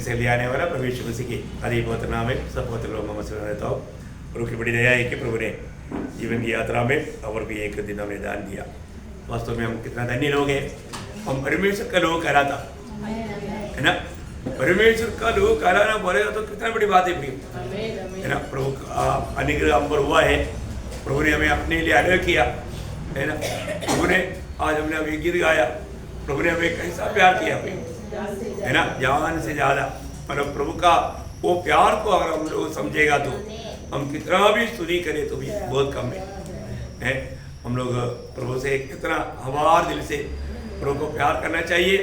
से ले आने वाला प्रभु यीशु मसीह की आदि पवित्र नाम में सब पवित्र लोग नमस्कार रहता हूँ। प्रभु की बड़ी दया है कि प्रभु ने जीवन की यात्रा में और भी एक दिन हमें दान दिया। वास्तव में हम कितना धन्य लोग हैं। हम परमेश्वर का लोग कहलाता है ना, परमेश्वर का लोग कहलाना बोलेगा तो कितना बड़ी बात है है ना। प्रभु का अनुग्रह हम पर हुआ है, प्रभु ने हमें अपने लिए अलग किया है ना। प्रभु ने आज हमने अभी गीत गाया, प्रभु ने हमें कैसा प्यार किया है ना, जान से ज़्यादा। मतलब प्रभु का वो प्यार को अगर हम लोग समझेगा तो हम कितना भी स्तुति करें तो भी बहुत कम है। हम लोग प्रभु से कितना हमारे दिल से प्रभु को प्यार करना चाहिए।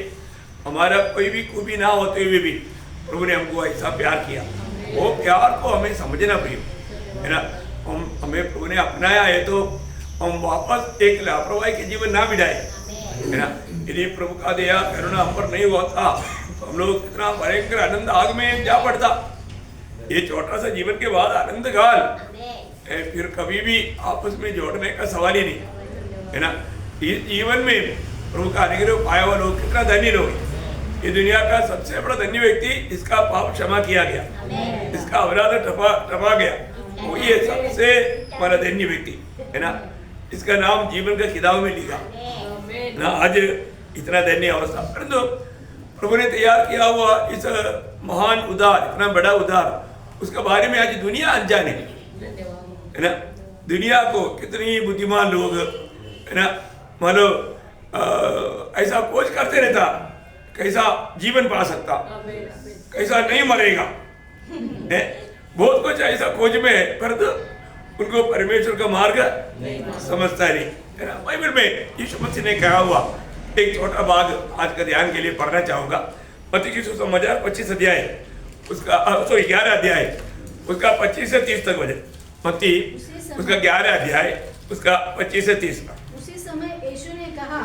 हमारा कोई भी खूबी ना होते हुए भी प्रभु ने हमको ऐसा प्यार किया, वो प्यार को हमें समझना पड़ेगा है ना। हमें प्रभु ने अपनाया है तो हम वापस एक लापरवाही के जीवन ना बिताए है ना। यदि प्रभु का दया करुणा हम पर नहीं होता तो हम लोग कितना भयंकर आनंद आग में जा पड़ता। ये छोटा सा जीवन के बाद आनंद काल फिर कभी भी आपस में जोड़ने का सवाल ही नहीं है ना। इस जीवन में प्रभु का अनुग्रह पाया हुआ लोग कितना धन्य लोग हैं। ये दुनिया का सबसे बड़ा धन्य व्यक्ति जिसका पाप क्षमा किया गया, जिसका अपराध टपा गया, वो ये सबसे बड़ा धन्य व्यक्ति है ना। इसका नाम जीवन का किताब में लिखा ना। आज इतना धन्य अवस्था, परंतु प्रभु ने तैयार किया हुआ इस महान उद्धार, इतना बड़ा उद्धार, उसके बारे में आज दुनिया अनजाने है ना। दुनिया को कितनी बुद्धिमान लोग है ना, मानो ऐसा खोज करते रहता कैसा जीवन पा सकता, कैसा नहीं मरेगा है। बहुत कुछ ऐसा खोज में है, परंतु उनको परमेश्वर का मार्ग समझता नहीं है ना। बाइबल में यीशु मसीह ने कहा हुआ एक छोटा भाग आज का ध्यान के लिए पढ़ना चाहूंगा। मत्ती की सुसमाचार 25 अध्याय उसका 11 अध्याय उसका 25 से 30 तक वजह। मत्ती उसका 11 अध्याय उसका 25 से 30 का। उसी समय यीशु ने कहा,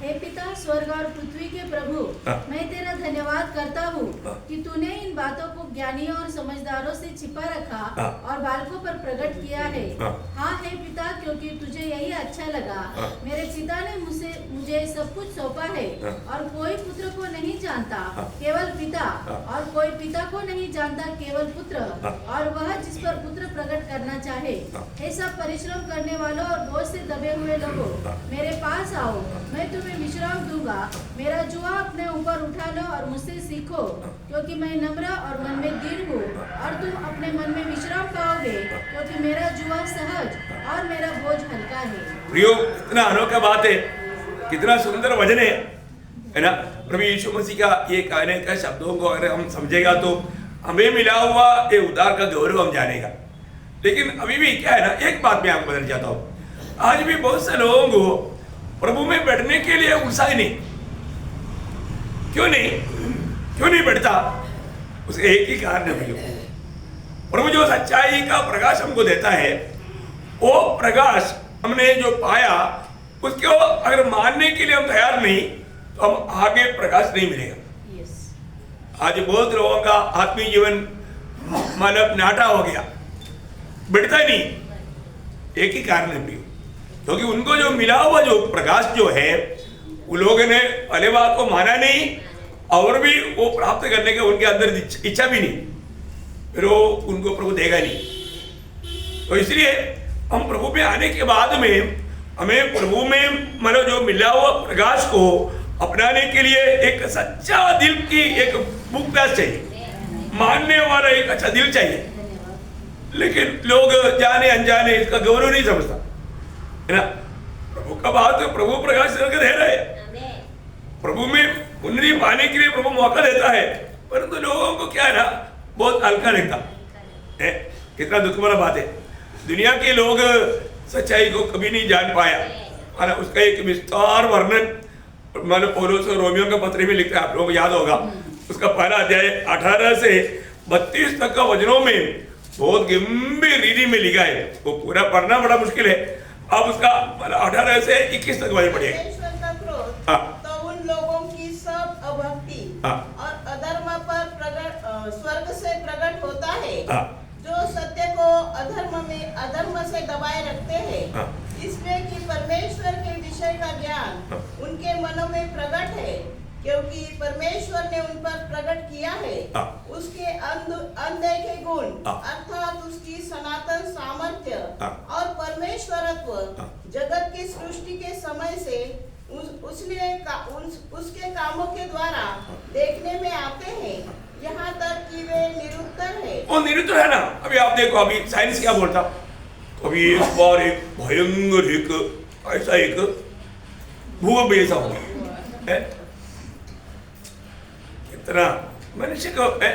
हे पिता स्वर्ग और पृथ्वी के प्रभु, मैं तेरा धन्यवाद करता हूँ कि तूने इन बातों को ज्ञानियों और समझदारों से छिपा रखा और बालकों पर प्रकट किया है। हाँ हे पिता, क्योंकि तुझे यही अच्छा लगा। मेरे पिता ने मुझे सब कुछ सौंपा है और कोई पुत्र को नहीं जानता केवल पिता, और कोई पिता को नहीं जानता केवल पुत्र, और वह जिस पर पुत्र प्रकट करना चाहे। हे सब परिश्रम करने वालों और बोझ से दबे हुए लोगों, मेरे पास आओ, मैं तुम्हें विश्राम दूंगा। मेरा जुआ अपने ऊपर उठा लो और मुझसे सीखो, क्योंकि मैं नम्र और मन में दीन हूँ, और तुम अपने मन में विश्राम पाओगे, क्योंकि मेरा जुआ सहज और मेरा बोझ हल्का है। प्रियो, कितना अनोखा बात है, कितना सुंदर वचन है ना। प्रभु यीशु मसीह का ये कहने का शब्दों को अगर हम समझेगा तो हमें मिला हुआ ये उद्धार का गौरव हम जानेगा। लेकिन अभी भी क्या है ना, एक बात मैं आपको बताना चाहता हूँ। आज भी बहुत से लोगों को प्रभु में बैठने के लिए उत्साह नहीं। क्यों नहीं बैठता? उसका एक ही कारण है, प्रभु जो सच्चाई का प्रकाश हमको देता है, वो प्रकाश हमने जो पाया उसको अगर मानने के लिए हम तैयार नहीं तो हम आगे प्रकाश नहीं मिलेगा। आज बहुत लोगों का आत्मीय जीवन मतलब नाटा हो गया, बढ़ता नहीं। एक ही कारण है, क्योंकि उनको जो मिला हुआ जो प्रकाश जो है, उन लोगों ने पहले बात को माना नहीं और भी वो प्राप्त करने के उनके अंदर इच्छा भी नहीं, फिर वो उनको प्रभु देगा नहीं। तो इसलिए हम प्रभु में आने के बाद में हमें प्रभु में मतलब जो मिला हुआ प्रकाश को अपनाने के लिए एक सच्चा दिल की एक बुकदास चाहिए, मानने वाला एक अच्छा दिल चाहिए। लेकिन लोग जाने अनजाने इसका गौरव नहीं समझता है ना। प्रभु का बात प्रभु प्रकाश करके दे रहे हैं, प्रभु में उन्नति पाने के लिए प्रभु मौका देता है, परंतु लोगों को क्या है ना, बहुत हल्का लगता है। कितना दुख भरा बात है। दुनिया के लोग सच्चाई को कभी नहीं जान पाया है ना। उसका एक विस्तार वर्णन मानो पौलुस और रोमियो का पत्र में लिखता है, आप लोगों को याद होगा। उसका पहला अध्याय 18 से 32 तक का वचनों में बहुत गंभीर रीति में लिखा है। वो पूरा पढ़ना बड़ा मुश्किल है। अब उसका 18 से 21 तक वचन पढ़िएगा। तो उन लोगों की सब अभक्ति और अधर्म पर स्वर्ग से प्रकट होता है, जो सत्य को अधर्म से दबाए रखते हैं, इसलिए कि परमेश्वर के विषय का ज्ञान उनके मनों में प्रकट है। क्योंकि परमेश्वर ने उन पर प्रकट किया है उसके अनदेखे गुण अर्थात उसकी सनातन सामर्थ्य और परमेश्वरत्व जगत की सृष्टि के समय से उसके कामों के द्वारा देखने में आते हैं, यहाँ तक कि वे निरुत्तर है। वो निरुत्तर है ना। अभी आप देखो, अभी साइंस क्या बोलता, अभी इस बार एक भयंकर ऐसा एक भूकंप ऐसा हुआ है, कितना मनुष्य को है?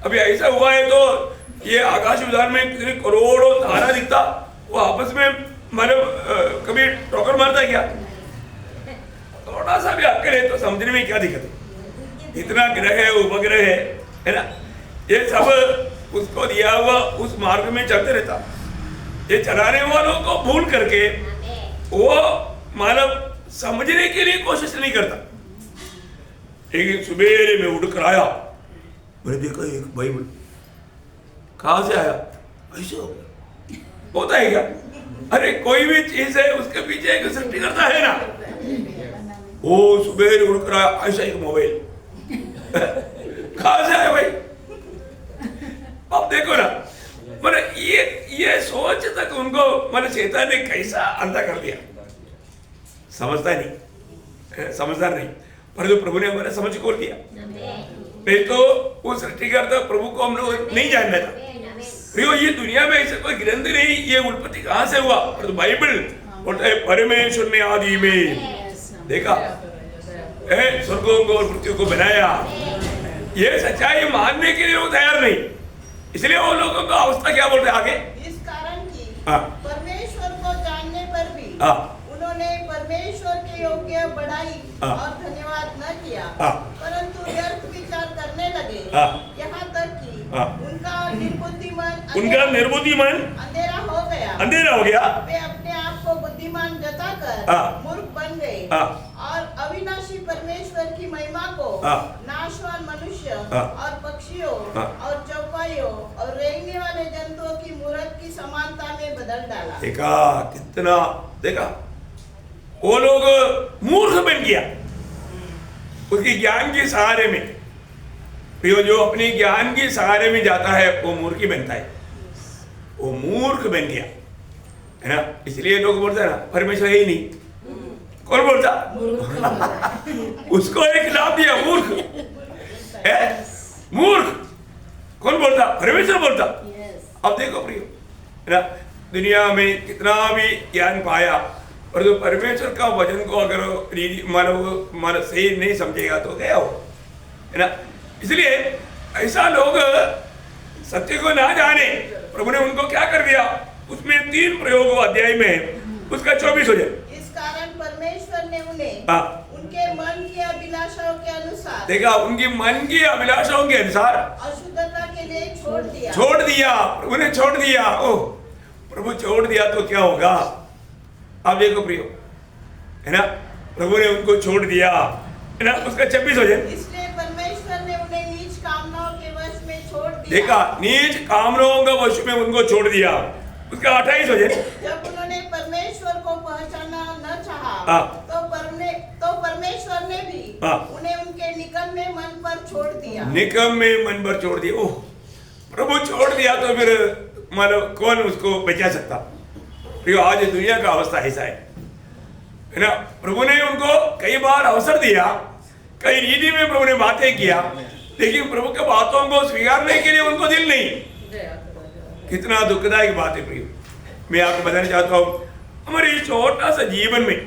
अभी ऐसा हुआ है तो ये आकाश विधान में कितने करोड़ों तारा दिखता, वो आपस में मतलब कभी टक्कर मारता है क्या? थोड़ा सा भी अक्कल है तो समझने में क्या दिक्कत है? इतना ग्रह है, उपग्रह है ना, ये सब उसको दिया हुआ उस मार्ग में चलते रहता। ये चलाने वालों को भूल करके वो मानव समझने के लिए कोशिश नहीं करता। एक सुबेरे में उठ कर आया, मैंने देखा एक बाइबल, कहां से आया? ऐसे हो गया, होता है क्या? अरे कोई भी चीज है उसके पीछे एक सृष्टि करता है ना। वो सुबेरे उठ कर आया, ऐसा एक मोबाइल कहां से आया भाई? अब देखो ना, मतलब ये सोच तक उनको मतलब शैतान ने कैसा अंधा कर दिया, समझता नहीं, समझदार नहीं। पर जो प्रभु ने हमारा समझ खोल दिया। नहीं तो वो सृष्टिकर्ता प्रभु को हम लोग नहीं जानना था। ये दुनिया में ऐसा कोई ग्रंथ नहीं, ये उत्पत्ति कहां से हुआ? पर तो बाइबल बोलता है परमेश्वर ने आदि में देखा स्वर्गों को और पृथ्वी को बनाया। ये सच्चाई मानने के लिए वो तैयार नहीं, इसलिए वो लोगों का अवस्था क्या बोलते हैं आगे? इस कारण की परमेश्वर को जानने पर भी उन्होंने परमेश्वर के योग्य बढ़ाई और धन्यवाद न किया, परंतु व्यर्थ विचार करने लगे, यहाँ तक कि उनका निर्बुद्धि मन अंधेरा हो गया। वे अपने आप को बुद्धिमान जताकर मूर्ख बन गए और अविनाशी परमेश्वर की महिमा को नाशवान मनुष्य और पक्षियों और चौपाइयों और रेंगने वाले जंतुओं की मूर्त की समानता में बदल डाला। देखा कितना, देखा वो लोग मूर्ख बन गया उसकी ज्ञान के सहारे में। जो अपने ज्ञान के सहारे में जाता है वो मूर्ख बनता है, वो मूर्ख बन गया है ना। इसलिए लोग बोलते हैं ना परमेश्वर है ही नहीं। कौन बोलता? उसको एक नाम दिया मूर्ख है, मूर्ख। कौन बोलता? परमेश्वर बोलता। अब देखो प्रियो है ना, दुनिया में कितना भी ज्ञान पाया और जो परमेश्वर का वचन को अगर मानव सही नहीं समझेगा तो गया हो है ना। इसलिए ऐसा लोग सत्य को ना जाने, प्रभु ने उनको क्या कर दिया, उसमें 3 प्रयोग अध्याय में उसका 24 हो जाए। इस कारण परमेश्वर ने उन्हें उनके मन की अभिलाषाओं के अनुसार, देखा, उनकी मन की अभिलाषाओं के अनुसार अशुद्धता के लिए छोड़ दिया। प्रभु ने छोड़ दिया। ओह, प्रभु छोड़ दिया तो क्या होगा? आप देखो प्रियो है ना, प्रभु ने उनको छोड़ दिया है ना, उसका 26 हो जाए। इसलिए परमेश्वर ने उन्हें नीच कामनाओं के वश में छोड़ दिया। देखा, नीच कामनाओं का वश में उनको छोड़ दिया, उसका 28 हो जाए। जब उन्होंने परमेश्वर को पहचाना न चाहा तो परमेश्वर ने भी उन्हें उनके निकम में मन पर छोड़ दिया। निकम में मन पर छोड़ दिया। ओह, प्रभु छोड़ दिया तो फिर मतलब कौन उसको बचा सकता? आज दुनिया का अवस्था ऐसा है ना। प्रभु ने उनको कई बार अवसर दिया, कई रीति में प्रभु ने बातें किया, लेकिन प्रभु के बातों को स्वीकारने के लिए उनको दिल नहीं। कितना दुखदायक बात है प्रियो। मैं आपको बताना चाहता हूँ, हमारे इस छोटा सा जीवन में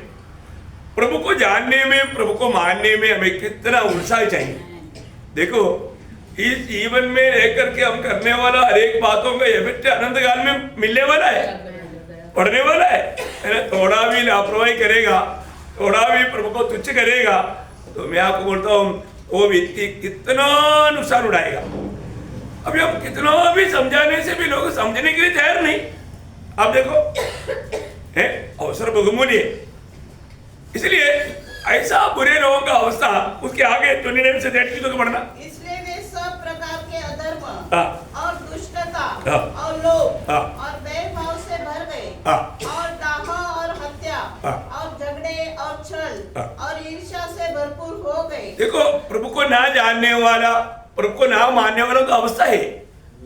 प्रभु को जानने में, प्रभु को मानने में हमें कितना उत्साह चाहिए। देखो, इस जीवन में रहकर के हम करने वाला हर एक बातों का इफेक्ट अनंत काल में मिलने वाला है, पढ़ने वाला है ना। थोड़ा भी लापरवाही करेगा, थोड़ा भी प्रभु को तुच्छ करेगा, तो मैं आपको बोलता हूँ वो व्यक्ति कितना नुकसान उठाएगा। अभी हम कितना भी समझाने से भी लोग समझने के लिए तैयार नहीं। आप देखो है, अवसर बहुमूल्य है, इसलिए ऐसा बुरे लोगों का अवस्था उसके आगे 29 से 30 तो पढ़ना। इसलिए वे सब प्रकार के अधर्म और दुष्टता और लोभ और वैरभाव से भर गए और दाह और हत्या और झगड़े और छल और ईर्ष्या से भरपूर हो गए देखो प्रभु को ना जानने वाला, प्रभु को ना मानने वाला तो अवस्था है।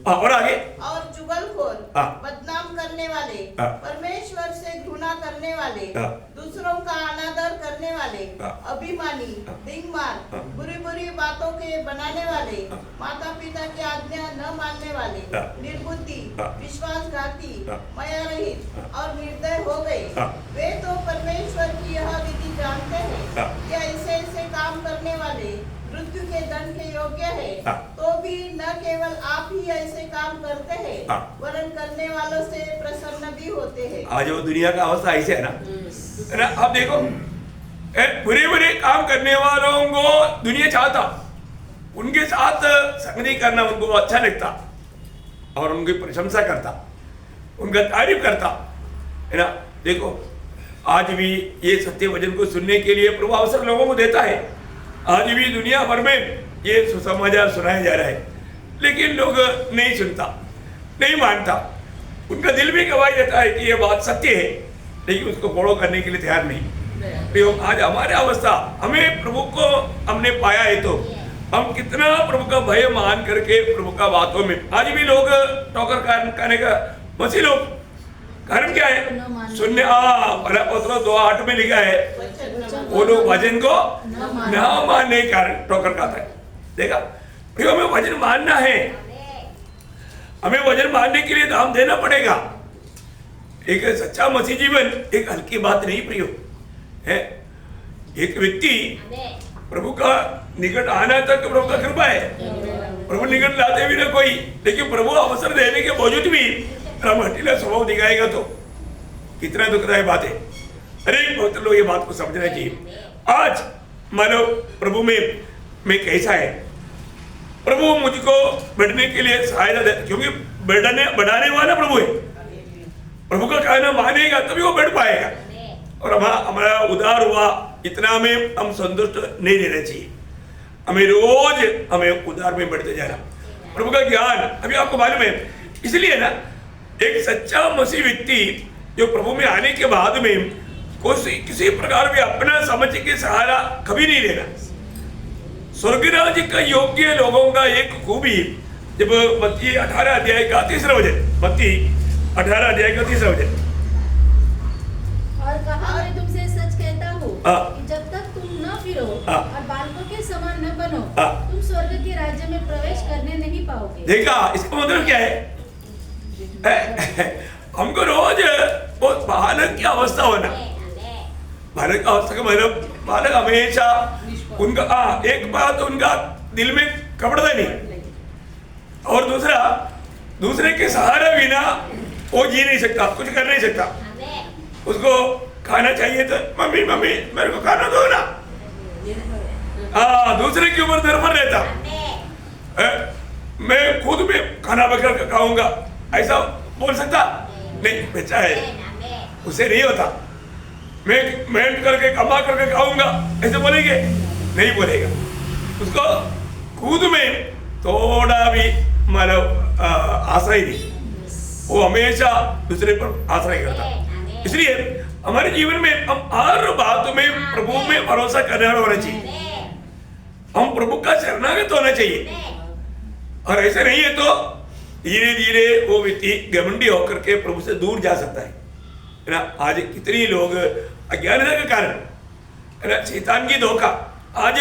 और आगे, और जुगलखोर, हाँ। बदनाम करने वाले, हाँ। परमेश्वर से घृणा करने वाले, हाँ। दूसरों का अनादर करने वाले, हाँ। अभिमानी, हाँ। दिंगमान, हाँ। बुरी बुरी बातों के बनाने वाले, हाँ। माता पिता की आज्ञा न मानने वाले, हाँ। निर्बुद्धि, हाँ। विश्वासघाती, हाँ। माया रहित हाँ। और निर्दय हो गए। हाँ। वे तो परमेश्वर की यह विधि जानते हैं हाँ। कि ऐसे ऐसे काम करने वाले मृत्यु के दंड के योग्य है। हाँ। तो भी न केवल आप ही ऐसे काम करते हैं, हाँ। वरन करने वालों से प्रसन्न भी होते हैं। आज वो दुनिया का अवस्था ऐसे है ना। अब देखो, बुरे बुरे काम करने वालों को दुनिया चाहता, उनके साथ संगति करना उनको अच्छा लगता और उनकी प्रशंसा करता, उनका तारीफ करता है ना। देखो आज भी ये सत्य वचन को सुनने के लिए प्रभु अवसर लोगों को देता है। आज भी दुनिया भर में ये सुसमाचार सुनाया जा रहा है, लेकिन लोग नहीं सुनता, नहीं मानता। उनका दिल भी गवाही देता है कि ये बात सत्य है, लेकिन उसको फॉलो करने के लिए तैयार नहीं। तो आज हमारे अवस्था, हमें प्रभु को हमने पाया है तो हम कितना प्रभु का भय मान करके प्रभु का बातों में, आज भी लोग टोकर करने का मसीह लोग कारण क्या है सुनने। पत्र 2:8 में लिखा है वो लोग वचन को न मानने के कारण टोकर खाता है। देखा, फिर हमें वचन मानना है, हमें वचन मानने के लिए दाम देना पड़ेगा। एक सच्चा मसीह जीवन एक हल्की बात नहीं प्रियो है। एक व्यक्ति प्रभु का निकट आना तक प्रभु का कृपा है, प्रभु निकट लाते भी ना कोई, लेकिन प्रभु अवसर देने के बावजूद भी हम हटीला स्वभाव दिखाएगा तो कितना दुखदायी बात है। अरे बहुत लोग ये बात को समझना चाहिए। आज मानो प्रभु में मैं कैसा है, प्रभु मुझको बढ़ने के लिए सहायता दे, क्योंकि बढ़ाने वाला प्रभु है। प्रभु का कहना मानेगा तभी वो बढ़ पाएगा। और हमारा उदार हुआ इतना में हम संतुष्ट नहीं रहना चाहिए, हमें रोज हमें उदार में बढ़ते जाना। प्रभु का ज्ञान अभी आपको मालूम है, इसलिए ना एक सच्चा मसीह व्यक्ति जो प्रभु में आने के बाद में किसी प्रकार भी अपना समझ के सहारा कभी नहीं लेना। स्वर्गराज का योग्य लोगों का एक खूबी, जब मत्ती 18 अध्याय का 3रा वचन, मत्ती 18 अध्याय का 3रा वचन, और कहा मैं तुमसे सच कहता हूँ कि जब तक तुम न फिरो और बालकों के समान न बनो, तुम स्वर्ग के राज्य में प्रवेश करने नहीं पाओगे। देखा, इसका मतलब क्या है? हमको रोज वो बालक की अवस्था होना, बालक की अवस्था का मतलब बालक हमेशा उनका एक बात उनका दिल में कपड़ता नहीं, और दूसरा दूसरे के सहारे बिना वो जी नहीं सकता, कुछ कर नहीं सकता। उसको खाना चाहिए तो मम्मी मम्मी मेरे को खाना दो ना, दूसरे के ऊपर निर्भर रहता। मैं खुद में खाना बकर खाऊंगा ऐसा बोल सकता नहीं, बच्चा है उसे नहीं होता। मैं मेहनत करके कमा करके खाऊंगा ऐसे बोलेंगे, नहीं बोलेगा। उसको खुद में थोड़ा भी मतलब आश्रय नहीं, वो हमेशा दूसरे पर आश्रय करता। इसलिए हमारे जीवन में हम हर बात में प्रभु में भरोसा करने वाला होना चाहिए, हम प्रभु का शरणागत होना चाहिए। और ऐसे नहीं है तो धीरे धीरे वो व्यक्ति घमंडी होकर के प्रभु से दूर जा सकता है ना। आज कितनी लोग अज्ञानता के कारण है ना, शैतान की धोखा, आज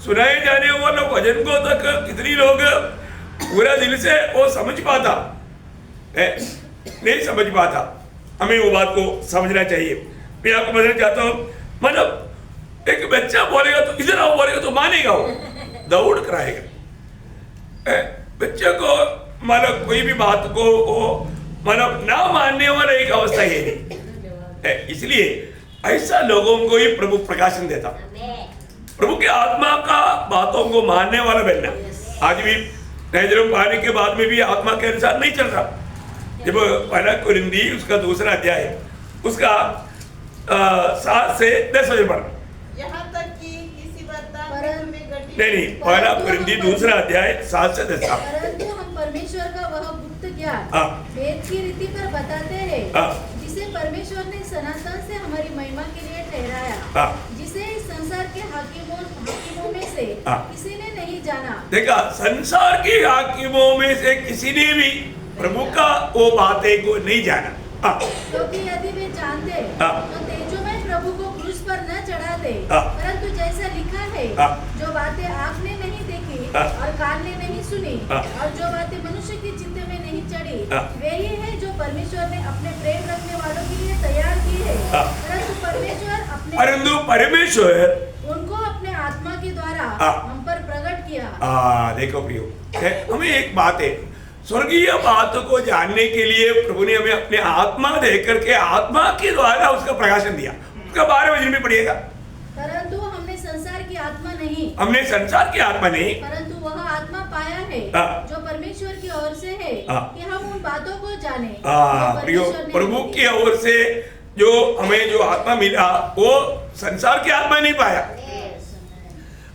सुनाए जाने वाले वचन को तक कितनी लोग पूरा दिल से वो समझ पाता है, नहीं समझ पाता। हमें वो बात को समझना चाहिए। मैं आपको बताना चाहता हूँ, मतलब एक बच्चा बोलेगा तो इधर आओ बोलेगा तो मानेगा, वो दौड़ कर आएगा। बच्चे को मतलब कोई भी बात को वो मतलब ना मानने वाला एक अवस्था है नहीं, इसलिए ऐसा लोगों को ही प्रभु प्रकाशन देता। प्रभु के आत्मा का बातों को मानने वाला बनना। आज भी नए जन्म पाने के बाद में भी आत्मा के अनुसार नहीं चल रहा। जब 1 कुरिन्थी उसका 2रा अध्याय उसका 7 से 10 वचन पढ़, यहाँ तक कि किसी वरदान में घटित नहीं 1 कुरिन्थी 2रा अध्याय 7 से 10। परंतु हम परमेश्वर का वह गुप्त ज्ञान वेद की रीति पर बताते हैं, जिसे परमेश्वर ने सनातन से हमारी महिमा के लिए ठहराया, जिसे जिसे संसार के हाकिमों में से किसी ने नहीं जाना। देखा, संसार के हाकिमों में से किसी ने भी प्रभु का वो बातें को नहीं जाना। क्योंकि यदि वे जानते तो तेजोमय प्रभु को क्रूस पर न चढ़ाते, परंतु जैसा लिखा है, जो बातें आँख ने नहीं देखी और कान ने नहीं सुनी और जो बातें मनुष्य के चित्त में नहीं चढ़ी, वे ही है जो परमेश्वर ने अपने प्रेम रखने वालों के लिए तैयार की है। परंतु परमेश्वर उनको अपने आत्मा के द्वारा हम पर प्रकट किया। देखो प्रियो, हमें एक बात है, स्वर्गीय बातों को जानने के लिए प्रभु ने हमें अपने आत्मा दे करके आत्मा के द्वारा उसका प्रकाशन दिया। उसका 12 वचन में पढ़िएगा। परंतु हमने संसार की आत्मा नहीं, परंतु वह आत्मा पाया है जो परमेश्वर की ओर से है, कि हम उन बातों को जाने। प्रभु की ओर से जो हमें जो आत्मा मिला वो संसार की आत्मा नहीं पाया।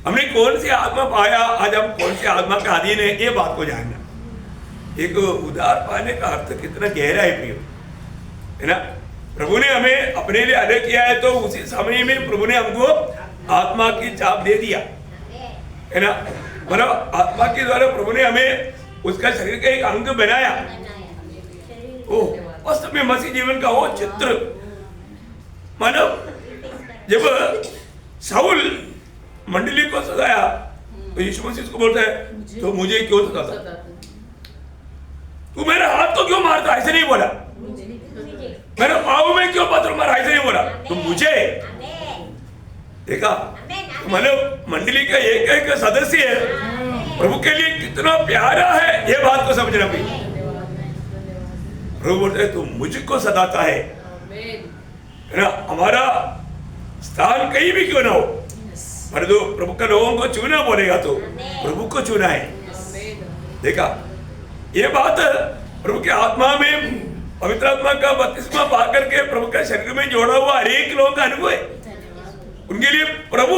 हमने कौन सी आत्मा पाया, आज हम कौन सी आत्मा का अधीन है, ये बात को जानना। एक उद्धार पाने का अर्थ कितना गहरा है प्रियो, है ना। प्रभु ने हमें अपने लिए अलग किया है, तो उसी समय में प्रभु ने हमको आत्मा की छाप दे दिया, है ना। मतलब आत्मा के द्वारा प्रभु ने हमें उसका शरीर का एक अंग बनाया। ओ वास्तव में मसीह जीवन का वो चित्र, मानो जब शाऊल मंडली को सताया तो यीशु मसीह उसको बोलता है, तो मुझे क्यों सताता, तू मेरे हाथ को क्यों मारता, ऐसे नहीं बोला। मेरे पाँव में क्यों पत्थर मारा, ऐसे नहीं बोला। तो मुझे देखा, मतलब मंडली का एक एक सदस्य है, प्रभु के लिए कितना प्यारा है, ये बात को समझना भी। प्रभु बोलते तू मुझको सताता है ना। हमारा स्थान कहीं भी क्यों ना हो, पर तो प्रभु का लोगों को चुना बोलेगा तो प्रभु को चुना है। देखा, ये बात प्रभु के आत्मा में पवित्र आत्मा का बपतिस्मा पा करके प्रभु के शरीर में जोड़ा हुआ हर एक लोगों का अनुभव है। उनके लिए प्रभु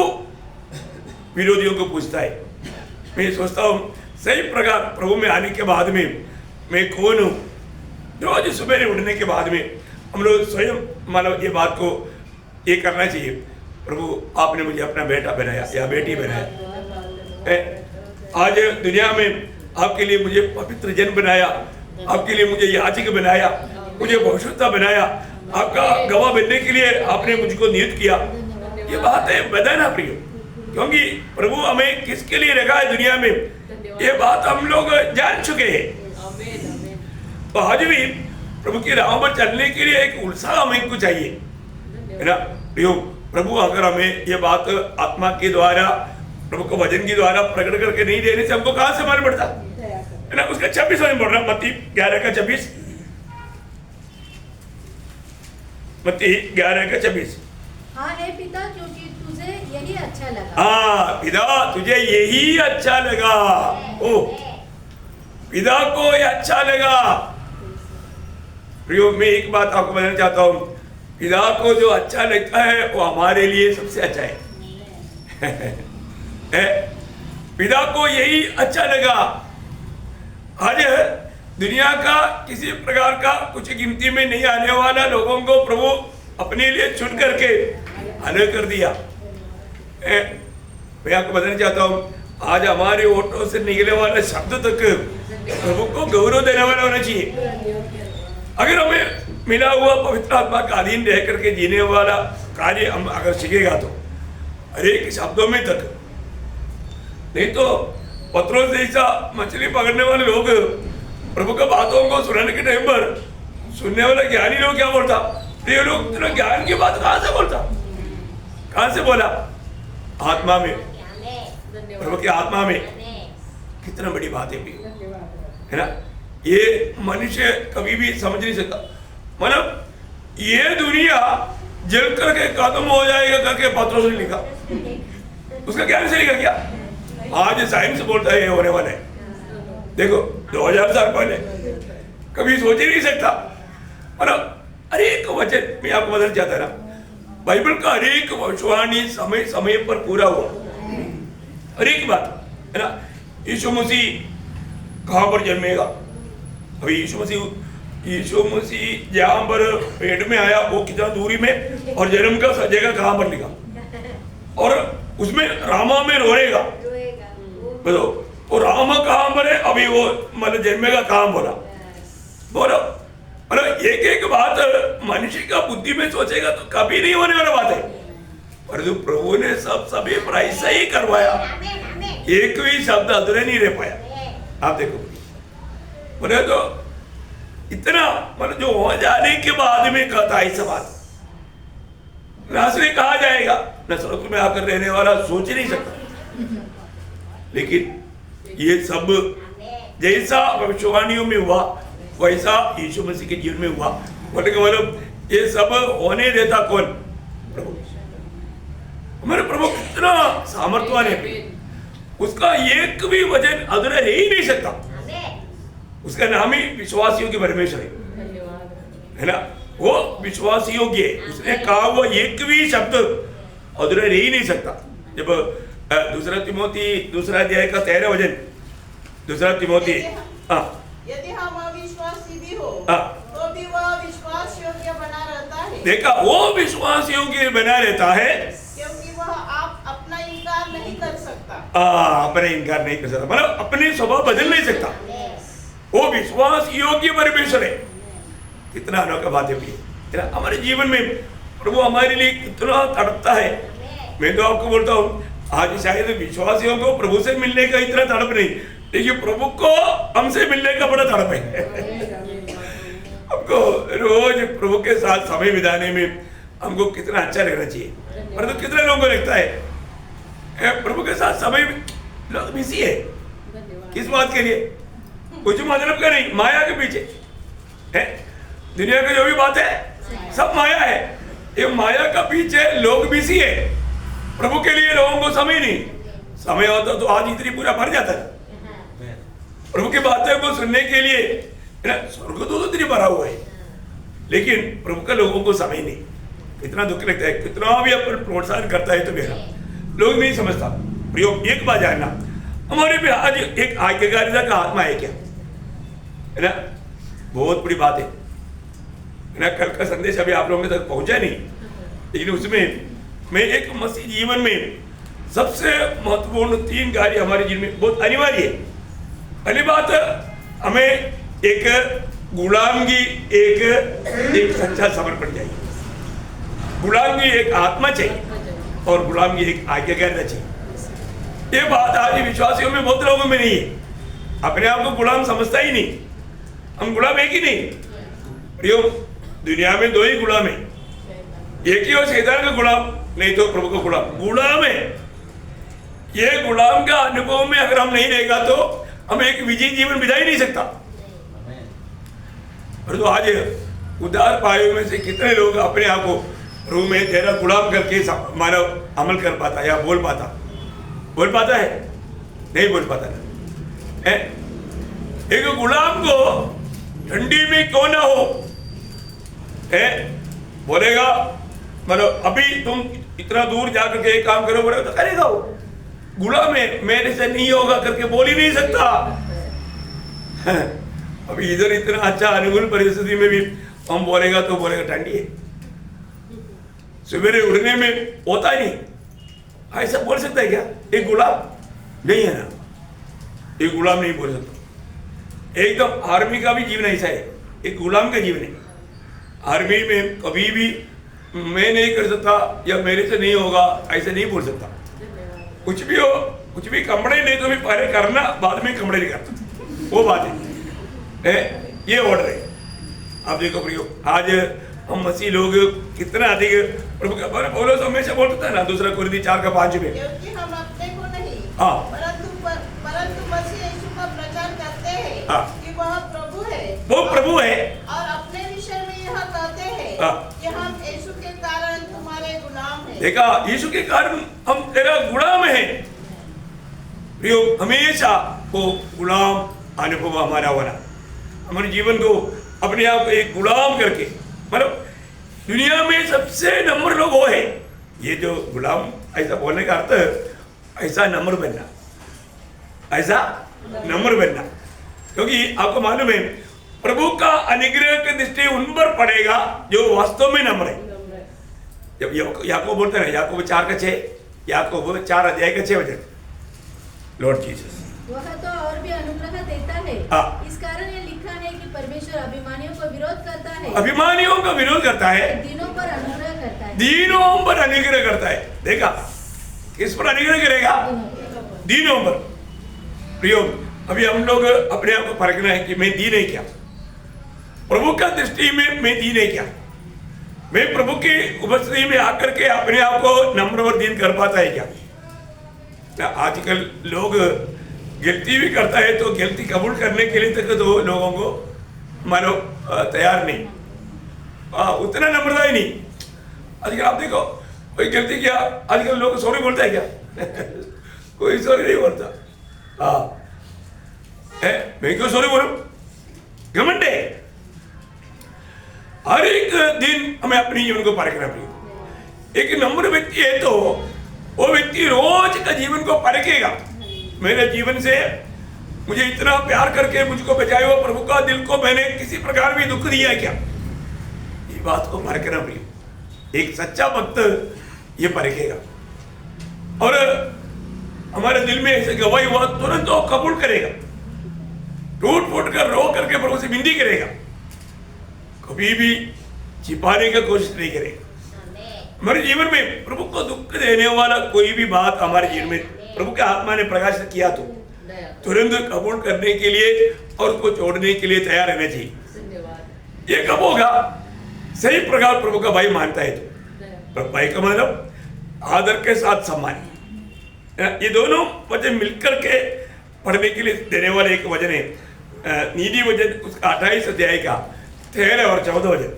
विरोधियों को पूछता है। मैं सोचता हूँ सही प्रकार प्रभु में आने के बाद में मैं कौन हूँ। रोज सुबह उठने के बाद में हम लोग स्वयं मानो ये बात को ये करना चाहिए, प्रभु आपने मुझे अपना बेटा बनाया या बेटी बनाया, आज दुनिया में आपके लिए मुझे पवित्र जन बनाया, आपके लिए मुझे याजक बनाया, मुझे भविष्यवक्ता बनाया, आपका गवाह बनने के लिए आपने मुझको नियुक्त किया। ये बात है बधाना प्रियो, क्योंकि प्रभु हमें किसके लिए रखा है दुनिया में, ये बात हम लोग जान चुके हैं। तो आज भी प्रभु की राह पर चलने के लिए एक उत्साह हमें को चाहिए, है ना प्रियो। प्रभु अगर हमें ये बात आत्मा के द्वारा प्रभु को वचन के द्वारा प्रकट करके नहीं देने से हमको कहां से मालूम पड़ता, है ना। उसका 26 में बोल रहा, मत्ती 11 का 26, मत्ती 11 का 26। हाँ हे पिता, क्योंकि तुझे यही अच्छा लगा। हाँ पिता, तुझे यही अच्छा लगा। ओ पिता को ये अच्छा लगा। प्रियो, मैं एक बात आपको बताना चाहता हूँ, पिता को जो अच्छा लगता है वो हमारे लिए सबसे अच्छा है। पिता को यही अच्छा लगा। आज दुनिया का किसी प्रकार का कुछ गिनती में नहीं आने वाला लोगों को प्रभु अपने लिए चुन करके अलग कर दिया। मैं आपको बताना चाहता हूँ, आज हमारे ओठों से निकलने वाला शब्द तक प्रभु को गौरव देने वाला होना चाहिए। अगर हमें मिला हुआ पवित्र आत्मा का अधीन रह करके जीने वाला कार्य हम अगर सीखेगा तो हर एक शब्दों में तक, नहीं तो पत्रों से ऐसा मछली पकड़ने वाले लोग प्रभु का बातों को सुनाने के टाइम पर सुनने वाला ज्ञानी लोग क्या बोलता, ये लोग तेरा ज्ञान की बात कहां से बोलता, कहां से बोला, आत्मा में, प्रभु की आत्मा में। कितना बड़ी बात है ना। ये मनुष्य कभी भी समझ नहीं सकता। मतलब ये दुनिया जल करके खत्म हो जाएगा करके पत्रों से लिखा, उसका ज्ञान से लिखा क्या। आज साइंस बोलता है होने वाला है। देखो 2000 साल पहले कभी सोच ही नहीं सकता। मतलब हर एक वचन मैं आपको बताना चाहता ना, बाइबल का हर एक भविष्यवाणी समय समय पर पूरा हुआ, हर एक बात, है ना। यीशु मसीह कहाँ पर जन्मेगा, अभी यीशु मसीह जहाँ पर पेट में आया वो कितना दूरी में, और जन्म का जगह कहाँ पर लिखा, और उसमें रामा में रोएगा। बोलो वो रामा कहाँ मरे, अभी वो मतलब जन्मेगा कहाँ बोला। बोलो मतलब एक एक बात मनुष्य का बुद्धि में सोचेगा तो कभी नहीं होने वाला बात है, परंतु प्रभु ने सब सभी ऐसा ही करवाया, एक भी शब्द अधूरे नहीं रह पाया। आप देखो बोले तो इतना मतलब जो हो जाने के बाद में कहता है ऐसा बात नासरी कहा जाएगा न स्वर्ग में आकर रहने वाला सोच ही नहीं सकता। लेकिन ये सब जैसा भविष्यवाणियों में हुआ वैसा यीशु मसीह के जीवन में हुआ। मतलब ये सब होने देता कौन? प्रभु। हमारे प्रभु कितना सामर्थ्यवान है, उसका एक भी वचन अधूरा रह ही नहीं सकता। उसका नाम ही विश्वासियों के परमेश्वर है ना, वो विश्वास योग्य है। उसने कहा वो एक भी शब्द अधूरा रह ही नहीं सकता। जब दूसरा तिमोथी दूसरा अध्याय का 13 वचन, दूसरा तिमोथी यदि हम अविश्वासी भी हो तो भी वह विश्वास योग्य बना रहता है। देखा, वो विश्वास योग्य बना रहता है क्योंकि वह आप अपना इनकार नहीं कर सकता। अपने इनकार नहीं कर सकता, मतलब अपने स्वभाव बदल नहीं सकता। वो विश्वास योग्य परमेश्वर है। कितना अनोखा बात है। हमारे जीवन में प्रभु हमारे लिए कितना तड़पता है। मैं तो आपको बोलता हूँ आज शायद विश्वासियों को प्रभु से मिलने का इतना तड़प नहीं, लेकिन प्रभु को हमसे मिलने का बड़ा तड़प है। हमको रोज प्रभु के साथ समय बिताने में हमको कितना अच्छा रहना चाहिए। परंतु कितने लोगों को लगता है प्रभु के साथ समय लोग बिजी है, किस बात के लिए? कुछ मतलब का नहीं, माया के पीछे है। दुनिया की जो भी बात है सब माया है। ये माया का पीछे लोग बिजी है। प्रभु के लिए लोगों को समय नहीं। समय होता तो आज इतनी पूरा भर जाता है। प्रभु की बातें को सुनने के लिए स्वर्ग तो इतनी भरा हुआ है, लेकिन प्रभु के लोगों को समय नहीं। कितना दुख लगता है, कितना भी अपन प्रोत्साहन करता है तो मेरा लोग नहीं समझता। प्रयोग एक बात जानना, हमारे भी आज एक आज्ञाकारिता का आत्मा है क्या, है ना, बहुत बड़ी बात है ना। कल का संदेश अभी आप लोगों तक पहुंचा नहीं, लेकिन उसमें मैं एक मसीह जीवन में सबसे महत्वपूर्ण 3 कार्य हमारे जीवन में बहुत अनिवार्य है। पहली बात, हमें एक गुलाम की एक सच्चा समर्पण चाहिए। गुलाम की एक आत्मा चाहिए और गुलाम की एक आज्ञाकारिता चाहिए। ये बात आज विश्वासियों में बहुत लोगों में नहीं है। अपने आप को गुलाम समझता ही नहीं। हम गुलाम एक ही नहीं, दुनिया में 2 ही गुलाम है। एक ही हो शैतान का गुलाम, नहीं तो प्रभु का गुलाम है। ये गुलाम का अनुभव में अगर हम नहीं रहेगा तो हम एक विजयी जीवन बिता ही नहीं सकता। तो आज उदार पायों में से कितने लोग अपने आप को प्रभु में तेरा गुलाम करके मानव अमल कर पाता या बोल पाता है? नहीं बोल पाता ना। एक गुलाम को ठंडी में क्यों ना हो बोलेगा, मतलब अभी तुम इतना दूर जाकर के एक काम करो, बोलेगा तो करेगा। वो गुलाम है, मेरे से नहीं होगा करके बोल ही नहीं सकता। अभी इधर इतना अच्छा अनुकूल परिस्थिति में भी हम बोलेगा तो बोलेगा ठंडी है, सवेरे उठने में होता ही नहीं। ऐसा बोल सकता है क्या? एक गुलाम नहीं है ना, एक गुलाम नहीं बोल सकता। एकदम आर्मी का भी जीवन ऐसा है, एक गुलाम का जीवन है। आर्मी में कभी भी मैं नहीं कर सकता या मेरे से नहीं होगा ऐसे नहीं बोल सकता। कुछ भी हो, कुछ भी कमरे नहीं तो भी पहले करना, बाद में कमरे नहीं करता, वो बात है। ये ऑर्डर है। आप देखो प्रियो, आज हम मसीह लोग कितना अधिक प्रभु का पौलुस हमेशा बोलता है ना, 2 कुरिन्थी 4:5 में, क्योंकि हम अपने को नहीं परंतु मसीह यीशु का प्रचार करते हैं कि वह प्रभु है। वो प्रभु है और अपने विषय में यह कहते हैं कि हम यीशु के कारण तुम्हारे गुलाम हैं। देखा, यीशु के कारण हम तेरा गुलाम हैं। प्रियो, हमेशा वो गुलाम अनुभव हमारा होना, हमारे जीवन को अपने आप को एक गुलाम करके, मतलब दुनिया में सबसे नम्र लोग वो है। ये जो गुलाम, ऐसा बोलने का अर्थ ऐसा नम्र बनना, ऐसा नम्र बनना। क्योंकि आपको मालूम है प्रभु का अनुग्रह की दृष्टि उन पर पड़ेगा जो वास्तव में नम्र है। जब याकूब बोलते हैं, याकूब 4:6, याकूब 4 अध्याय का 6 वचन। लॉर्ड जीसस वह तो और भी अनुग्रह देता है। हाँ। इस कारण ये लिखा है कि परमेश्वर अभिमानियों को विरोध करता है, अभिमानियों का विरोध करता है, दीनों पर अनुग्रह करता है। दीनों पर अनुग्रह करता है। देखा, किस पर अनुग्रह करेगा? दीनों पर। प्रियो, अभी हम लोग अपने आप को परखना है कि मैं दीन है क्या, प्रभु का दृष्टि में मैं दीन है क्या, मैं प्रभु की उपस्थिति में आकर के अपने आप को नम्र और दीन कर पाता है क्या? आजकल लोग गलती भी करता है तो गलती कबूल करने के लिए तक तो लोगों को मानो तैयार नहीं, उतना नम्रता ही नहीं। आजकल आप देखो, कोई गलती किया, आजकल लोग सॉरी बोलता है क्या? कोई सॉरी नहीं बोलता। मैं क्यों सॉरी बोलूं? घमंड है। हर एक दिन हमें अपने जीवन को परखना पड़ेगा। एक नम्र व्यक्ति है तो वो व्यक्ति रोज का जीवन को परखेगा। मेरे जीवन से मुझे इतना प्यार करके मुझको बचाए हुआ प्रभु का दिल को मैंने किसी प्रकार भी दुख दिया है क्या? ये बात को परखना पड़ेगा। एक सच्चा भक्त ये परखेगा और हमारे दिल में ऐसे गवाही हुआ तुरंत वो कबूल करेगा, टूट फूट कर रो करके प्रभु से विनती करेगा, कभी भी छिपाने का कोशिश नहीं करेगा। हमारे जीवन में प्रभु को दुख देने वाला कोई भी बात हमारे जीवन में प्रभु के आत्मा ने प्रकाशित किया तो तुरंत कबूल करने के लिए और उसको छोड़ने के लिए तैयार रहना चाहिए। ये कब होगा? सही प्रकार प्रभु का भाई मानता है तो। भाई का मतलब आदर के साथ सम्मान। ये दोनों वचन मिलकर के पढ़ने के लिए देने वाले एक वचन है, नीति वचन उसका 28 अध्याय का 13 और 14 वचन।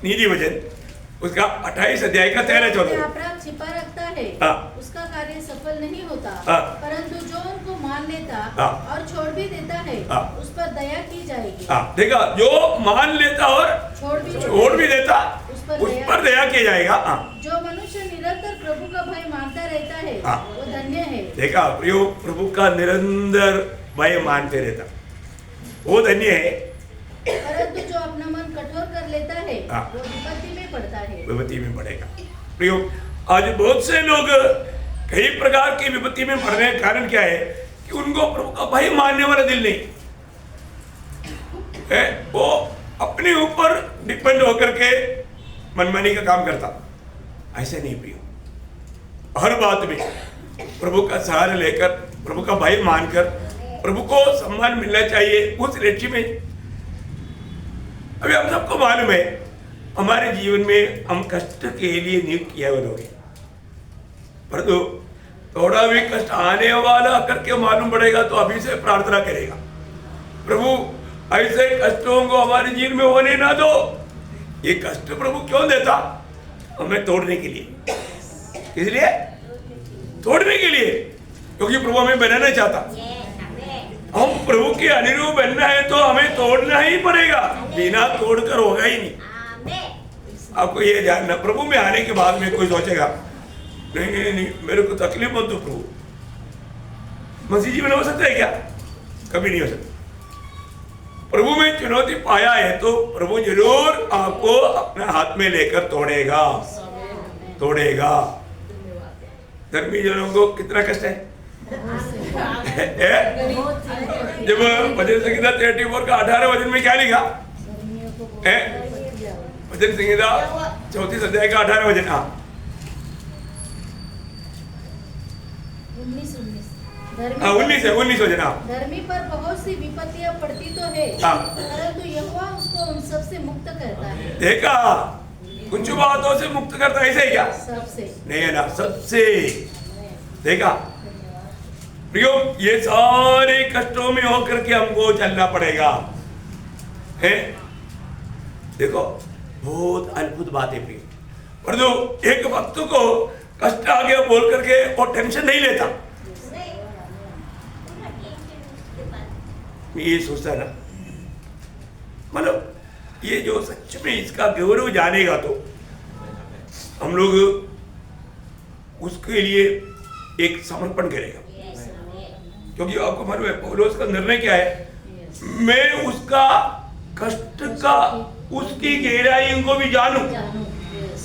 नीति वचन उसका 28 अध्याय का 13-14। अपराध छिपा रखता है, उसका कार्य सफल नहीं होता, परंतु जो उनको मान लेता और छोड़ भी देता है, उस पर दया की जाएगी। देखा, जो मान लेता और छोड़ भी देता उस पर दया किया जाएगा। जो मनुष्य निरंतर प्रभु का भय मानता रहता है वो धन्य है। देखा प्रियो, प्रभु का निरंतर भय मानते रहता वो धन्य है। परंतु जो अपना मन कठोर कर लेता है वो विपत्ति में पड़ता है। विपत्ति में पड़ेगा। प्रियो, आज बहुत से लोग कई प्रकार की विपत्ति में पड़ने का कारण क्या है कि उनको प्रभु का भय मानने वाला दिल नहीं है। वो अपने ऊपर डिपेंड होकर के मनमानी का काम करता। ऐसे नहीं प्रियो, हर बात में प्रभु का सहारा लेकर, प्रभु का भय मानकर, प्रभु को सम्मान मिलना चाहिए उस लक्ष्य में। अभी हम सबको मालूम है हमारे जीवन में हम कष्ट के लिए नियुक्त किया हुए लोग हैं, परंतु थोड़ा भी कष्ट आने वाला करके मालूम पड़ेगा तो अभी से प्रार्थना करेगा, प्रभु ऐसे कष्टों को हमारे जीवन में होने ना दो। ये कष्ट प्रभु क्यों देता? हमें तोड़ने के लिए। इसलिए तोड़ने के लिए, क्योंकि प्रभु हमें बनाना चाहता। हम प्रभु के अनुरूप बनना है तो हमें तोड़ना ही पड़ेगा, बिना तोड़कर होगा ही नहीं। आपको ये जानना, प्रभु में आने के बाद में कोई सोचेगा नहीं नहीं नहीं मेरे को तकलीफ मत दो प्रभु। मसीह जीवन हो सकता है क्या? कभी नहीं हो सकता। प्रभु में चुनौती पाया है तो प्रभु जरूर आपको अपने हाथ में लेकर तोड़ेगा, तोड़ेगा। धर्मी जनों को कितना कष्ट है। जब भजन संहिता 34 का 18 वचन में क्या लिखा है? भजन संहिता 34 अध्याय का 18 वचन। 19 वचन। धर्मी पर बहुत सी विपत्तियां पड़ती तो है, परंतु यहोवा उसको उन सब से मुक्त करता है। देखा, कुछ बातों से मुक्त करता है, ऐसे क्या? सबसे नहीं है ना, सबसे। देखा प्रियो, ये सारे कष्टों में होकर के हमको चलना पड़ेगा है। देखो बहुत अद्भुत बात है प्रियो, परंतु एक भक्त को कष्ट आ गया बोल करके वो टेंशन नहीं लेता। ये सोचता ना, मतलब ये जो सच में इसका गौरव जानेगा तो हम लोग उसके लिए एक समर्पण करेगा। क्योंकि आपको मालूम है पौलुस का निर्णय क्या है? मैं उसका कष्ट का, उसकी गहराई को भी जानूं।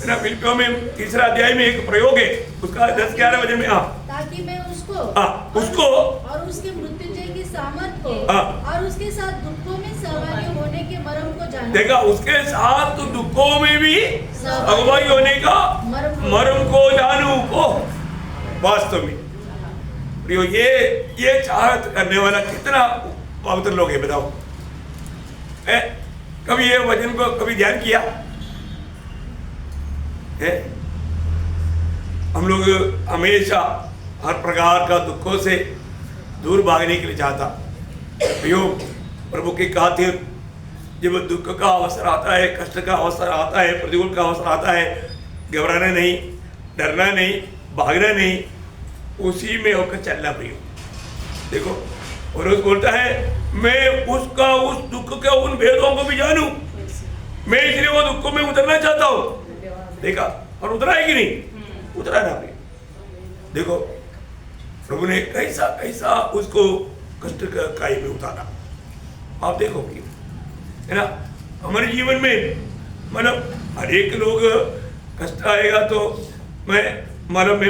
ना फिलिपियों में 3 अध्याय में एक प्रयोग है, उसका 10-11 वचन में। ताकि मैं उसको और उसके मृत्युंजय की सामर्थ को और उसके साथ दुखों में सहभागी होने के मर्म को जानूं। देखा, उसके साथ दुखों में भी सहभागी होने का मर्म को जानूं। वास्तव में प्रियो, ये चाहत करने वाला कितना पवित्र लोग है, बताओ। कभी ये वचन को कभी ध्यान किया है? हम लोग हमेशा हर प्रकार का दुखों से दूर भागने के लिए चाहता। प्रियो, प्रभु की खातिर जब दुख का अवसर आता है, कष्ट का अवसर आता है, प्रतिकूल का अवसर आता है, घबराना नहीं, डरना नहीं, भागना नहीं, उसी में होकर चलना। प्रियो देखो, और उस बोलता है मैं उसका उस दुख के उन भेदों को भी जानूं, मैं इसलिए वो दुखों में उतरना चाहता हूं। देखा, और उतरा है कि नहीं? उतरा ना। देखो प्रभु ने कैसा कैसा उसको कष्ट का काई में उतारा। आप देखो कि है ना, हमारे जीवन में मतलब हर एक लोग कष्ट आएगा तो मैं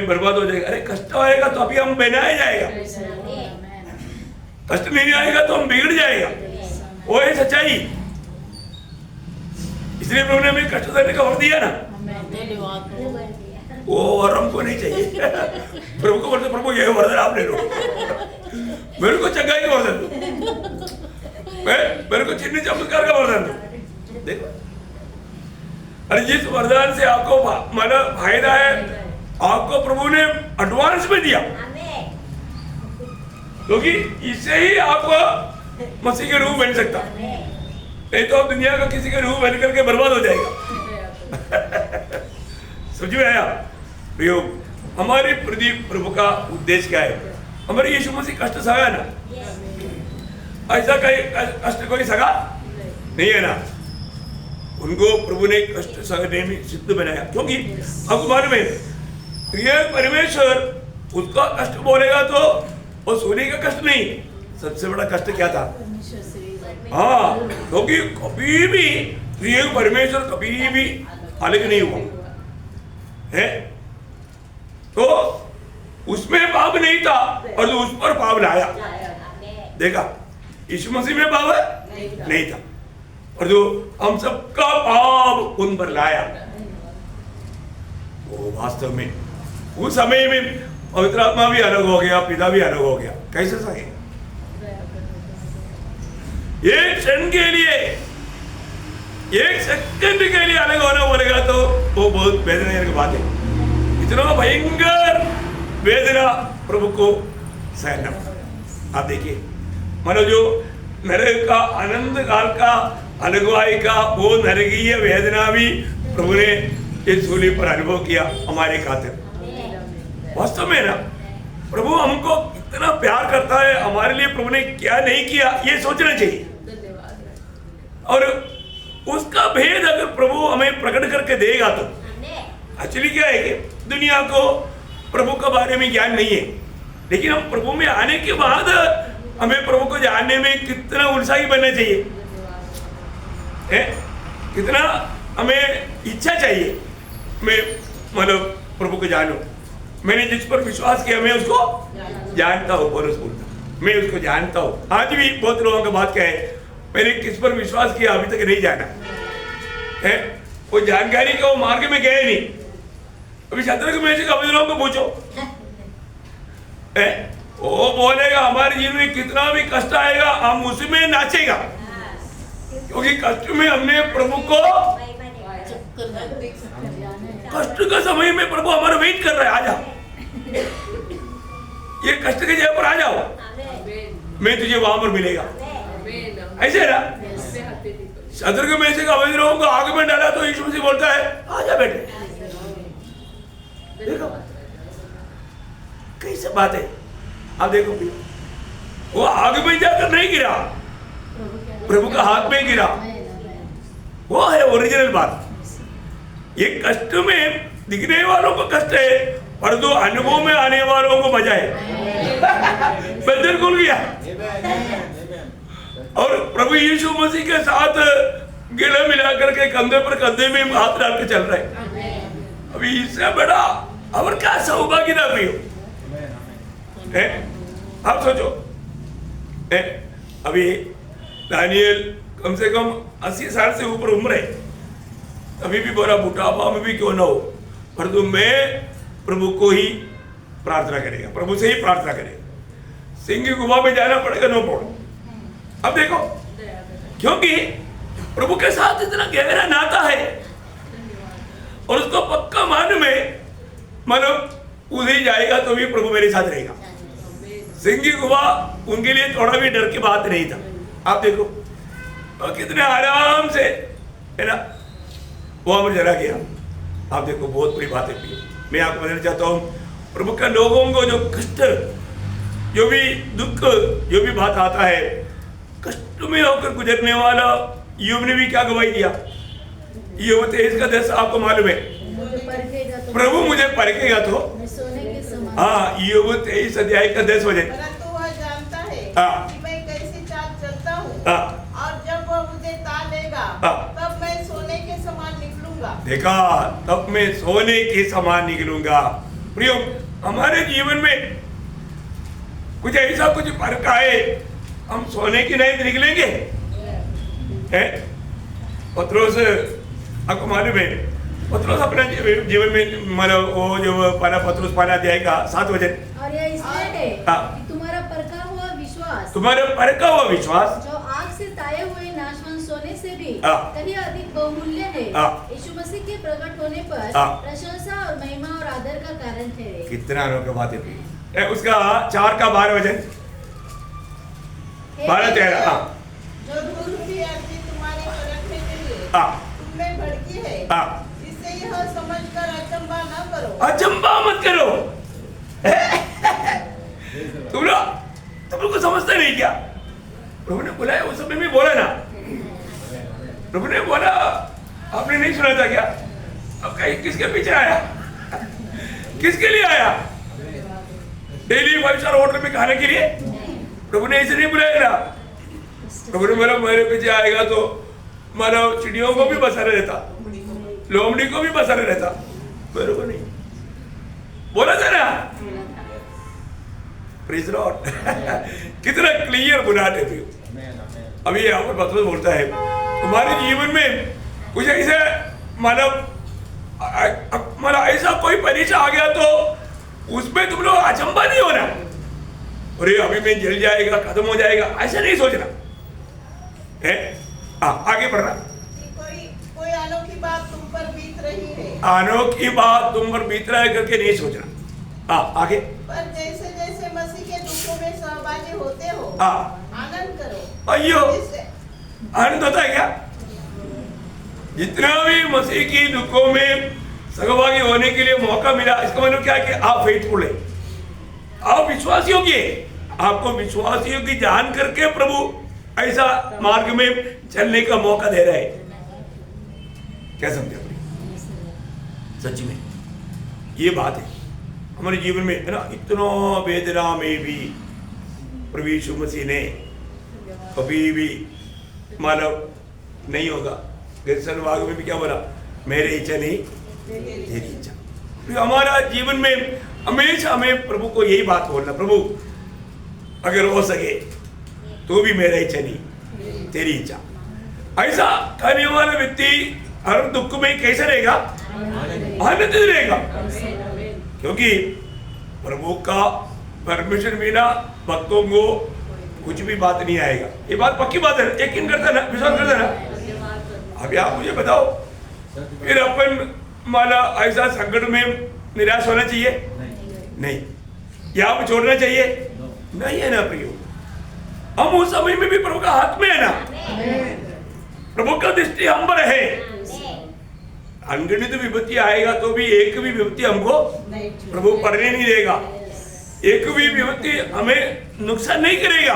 बर्बाद हो जाएगा। अरे कष्ट आएगा तो अभी हम बनाया जाएगा, कष्ट नहीं आएगा तो हम बिगड़ जाएगा। वो है सच्चाई। इसलिए प्रभु ने हमें कष्ट देने का वर दिया ना, वो वर हमको नहीं चाहिए। प्रभु को बोलते, प्रभु ये वरदान आप ले लो, मेरे को चंगाई का वरदान दो, मेरे को चिन्ह चमत्कार का वरदान दो। देखो, अरे जिस वरदान से आपको मतलब फायदा है, आपको प्रभु ने एडवांस में दिया, क्योंकि इससे ही आप मसीह के रूह बन सकता, नहीं तो आप दुनिया का किसी के रूह बन करके बर्बाद हो जाएगा। समझ में आया? प्रियो, हमारे प्रभु का उद्देश्य क्या है? हमारे यीशु मसीह कष्ट सहा ना, ऐसा कष्ट कोई सगा नहीं है ना। उनको प्रभु ने कष्ट सहने में सिद्ध बनाया, क्योंकि आपको मालूम है परमेश्वर उसका कष्ट बोलेगा तो वो सोने का कष्ट नहीं, सबसे बड़ा कष्ट क्या था? हाँ, क्योंकि कभी भी परमेश्वर कभी भी अलग नहीं हुआ है, तो उसमें पाप नहीं था और तो उस पर पाप लाया। देखा, यीशु मसीह में पाप नहीं था और जो हम सबका पाप उन पर लाया। वो वास्तव में उस समय में पवित्र आत्मा भी अलग हो गया, पिता भी अलग हो गया। कैसे सही? एक क्षण के लिए, एक सेकंड के लिए अलग होना पड़ेगा तो वो बहुत वेदना की बात है। इतना भयंकर वेदना प्रभु को सहना। आप देखिए, मानो जो नरक का आनंद काल का अलगवाई का वो नरकीय वेदना भी प्रभु ने इस सूली पर अनुभव किया हमारे खातिर। वास्तव में ना, प्रभु हमको इतना प्यार करता है, हमारे लिए प्रभु ने क्या नहीं किया ये सोचना चाहिए। और उसका भेद अगर प्रभु हमें प्रकट करके देगा तो एक्चुअली क्या है कि दुनिया को प्रभु के बारे में ज्ञान नहीं है, लेकिन हम प्रभु में आने के बाद हमें प्रभु को जानने में कितना उत्साही बनना चाहिए है, कितना हमें इच्छा चाहिए। मैं मतलब प्रभु को जानूं, मैंने जिस पर विश्वास किया मैं उसको जानता हूँ। पौलुस बोलता, मैं उसको जानता हूँ। आज भी बहुत लोगों का बात क्या है, मैंने किस पर विश्वास किया अभी तक नहीं जाना है, वो जानकारी का वो मार्ग में गए नहीं। अभी शत्रु में से कभी लोगों को पूछो है, वो बोलेगा हमारे जीवन में कितना भी कष्ट आएगा हम उसमें नाचेगा, क्योंकि कष्ट में हमने प्रभु को, कष्ट का समय में प्रभु हमारा वेट कर रहा है, आ जाओ, ये कष्ट के जगह पर आ जाओ, मैं तुझे वहां पर मिलेगा। ऐसे ना शत्रु में से अवैध लोगों को आग में डाला तो यीशु मसीह बोलता है आ जा बेटे। देखो कैसे बात है। आप देखो, वो आग में जाकर नहीं गिरा, प्रभु का हाथ में गिरा, वो है ओरिजिनल बात। ये कष्ट में दिखने वालों को कष्ट है, पर जो अनुभव में आने वालों को मजा है। बंधन खुल गया और प्रभु यीशु मसीह के साथ गले मिला करके कंधे पर कंधे में हाथ डाल के चल रहे हैं। अभी इससे बड़ा और क्या सौभाग्य ना प्रियो है। आप सोचो अभी दानियल कम से कम 80 साल से ऊपर उम्र है, अभी भी बोला बुढ़ापा में भी क्यों ना हो, परंतु मैं प्रभु को ही प्रार्थना करेगा, प्रभु से ही प्रार्थना करेगा। सिंह की गुफा में जाना पड़ेगा, नो प्रॉब्लम। अब देखो, क्योंकि प्रभु के साथ इतना गहरा नाता है और उसको पक्का मान में मतलब उधर जाएगा तो भी प्रभु मेरे साथ रहेगा। सिंह की गुफा उनके लिए थोड़ा भी डर की बात नहीं था। आप देखो और कितने आराम से है ना वो हमें जरा गया। आप देखो बहुत बड़ी बात है। मैं आपको बताना चाहता हूँ प्रभु का लोगों को जो कष्ट, जो भी दुख, जो भी बात आता है, कष्ट में होकर गुजरने वाला यूब ने भी क्या गवाही दिया। यूब 23 का 10 आपको मालूम है, प्रभु मुझे परखेगा तो हाँ, यूब 23 अध्याय का 10 वचन। परंतु वह जानता है कि मैं कैसी चाल चलता हूँ और जब वह मुझे तान लेगा तब मैं सोने के समान निकलूंगा। देखा, तब मैं सोने के समान निकलूंगा। प्रियो, हमारे जीवन में कुछ ऐसा कुछ फर्क आए, हम सोने की नहीं निकलेंगे। है पत्रोस, आपको मालूम है पत्रोस अपने जीवन में मतलब वो जो पत्रोस पहला अध्याय का 7 वचन, और यह इसलिए है कि तुम्हारा परखा हुआ विश्वास, तुम्हारा परखा हुआ विश्वास जो आग से ताए हुए नाशवान सोने से भी कहीं अधिक बहुमूल्य है, यीशु मसीह के प्रकट होने पर प्रशंसा और महिमा और आदर का कारण ठहरे। कितना अनोखी बात है। उसका 4 का 12 वचन, 12-13। जो धूल भी अर्जी तुम्हारी परखने के लिए तुमने भड़की है, इससे यह समझकर अचंभा न करो। अचंभा मत करो। तुम लोग को समझते नहीं क्या? प्रभु ने बोला है, उस समय में बोला ना, प्रभु ने बोला, आपने नहीं सुना था क्या? अब कहीं किसके पीछे आया? किसके लिए आया? डेली 5 स्टार होटल में खाने के लिए? प्रभु ने ऐसे नहीं बुलाया ना। प्रभु ने बोला मेरे पीछे आएगा तो मानो चिड़ियों को भी बसाने रहता, लोमड़ी को भी बसाने रहता, मेरे को नहीं बोला था ना। Praise Lord. कितना क्लियर बुलाते थे। अभी यहाँ पर पत्रोस बोलता है तुम्हारे जीवन में कुछ ऐसे मानव ऐसा कोई परीक्षा आ गया तो उसमें तुम लोग अचंभा नहीं होना, अरे अभी मैं जल जाएगा, खत्म हो जाएगा, ऐसा नहीं सोचना है। आगे बढ़ रहा। कोई अनोखी बात तुम पर बीत रही है, अनोखी बात तुम पर बीत रहा है करके नहीं सोचना। आगे। पर जैसे जैसे मसीह के दुखों में सहभागी होते हो आनंद करो। अयो, आनंद होता है क्या? जितना भी मसीह की दुखों में सहभागी होने के लिए मौका मिला, इसका मतलब क्या है कि आप फेथफुल है, आप विश्वास योग्य, आपको विश्वास योग्य जान करके प्रभु ऐसा मार्ग में चलने का मौका दे रहा है। क्या समझे? सच में ये बात है हमारे जीवन में, है ना। इतना वेदना में भी प्रभु यीशु मसीह ने कभी भी मानव नहीं होगा। गिरसन वाग में भी क्या बोला, मेरी इच्छा नहीं तेरी इच्छा। तो हमारा जीवन में हमेशा हमें प्रभु को यही बात बोलना, प्रभु अगर हो सके तो भी मेरा इच्छा नहीं तेरी इच्छा। ऐसा करने वाला व्यक्ति हर दुख में कैसे रहेगा? आनंदित रहेगा, क्योंकि प्रभु का परमिशन बिना भक्तों को कुछ भी बात नहीं आएगा। ये बात पक्की बात है, यकीन करता ना, विश्वास करता ना। अभी आप मुझे बताओ, फिर अपन माना ऐसा संकट में निराश होना चाहिए? नहीं। या आप छोड़ना चाहिए? नहीं है ना प्रियो। हम उस समय में भी प्रभु का हाथ में है ना, प्रभु का दृष्टि हम पर है। अनगिनत विपत्ति आएगा तो भी एक भी विपत्ति हमको प्रभु पढ़ने नहीं देगा, एक भी विपत्ति हमें नुकसान नहीं करेगा।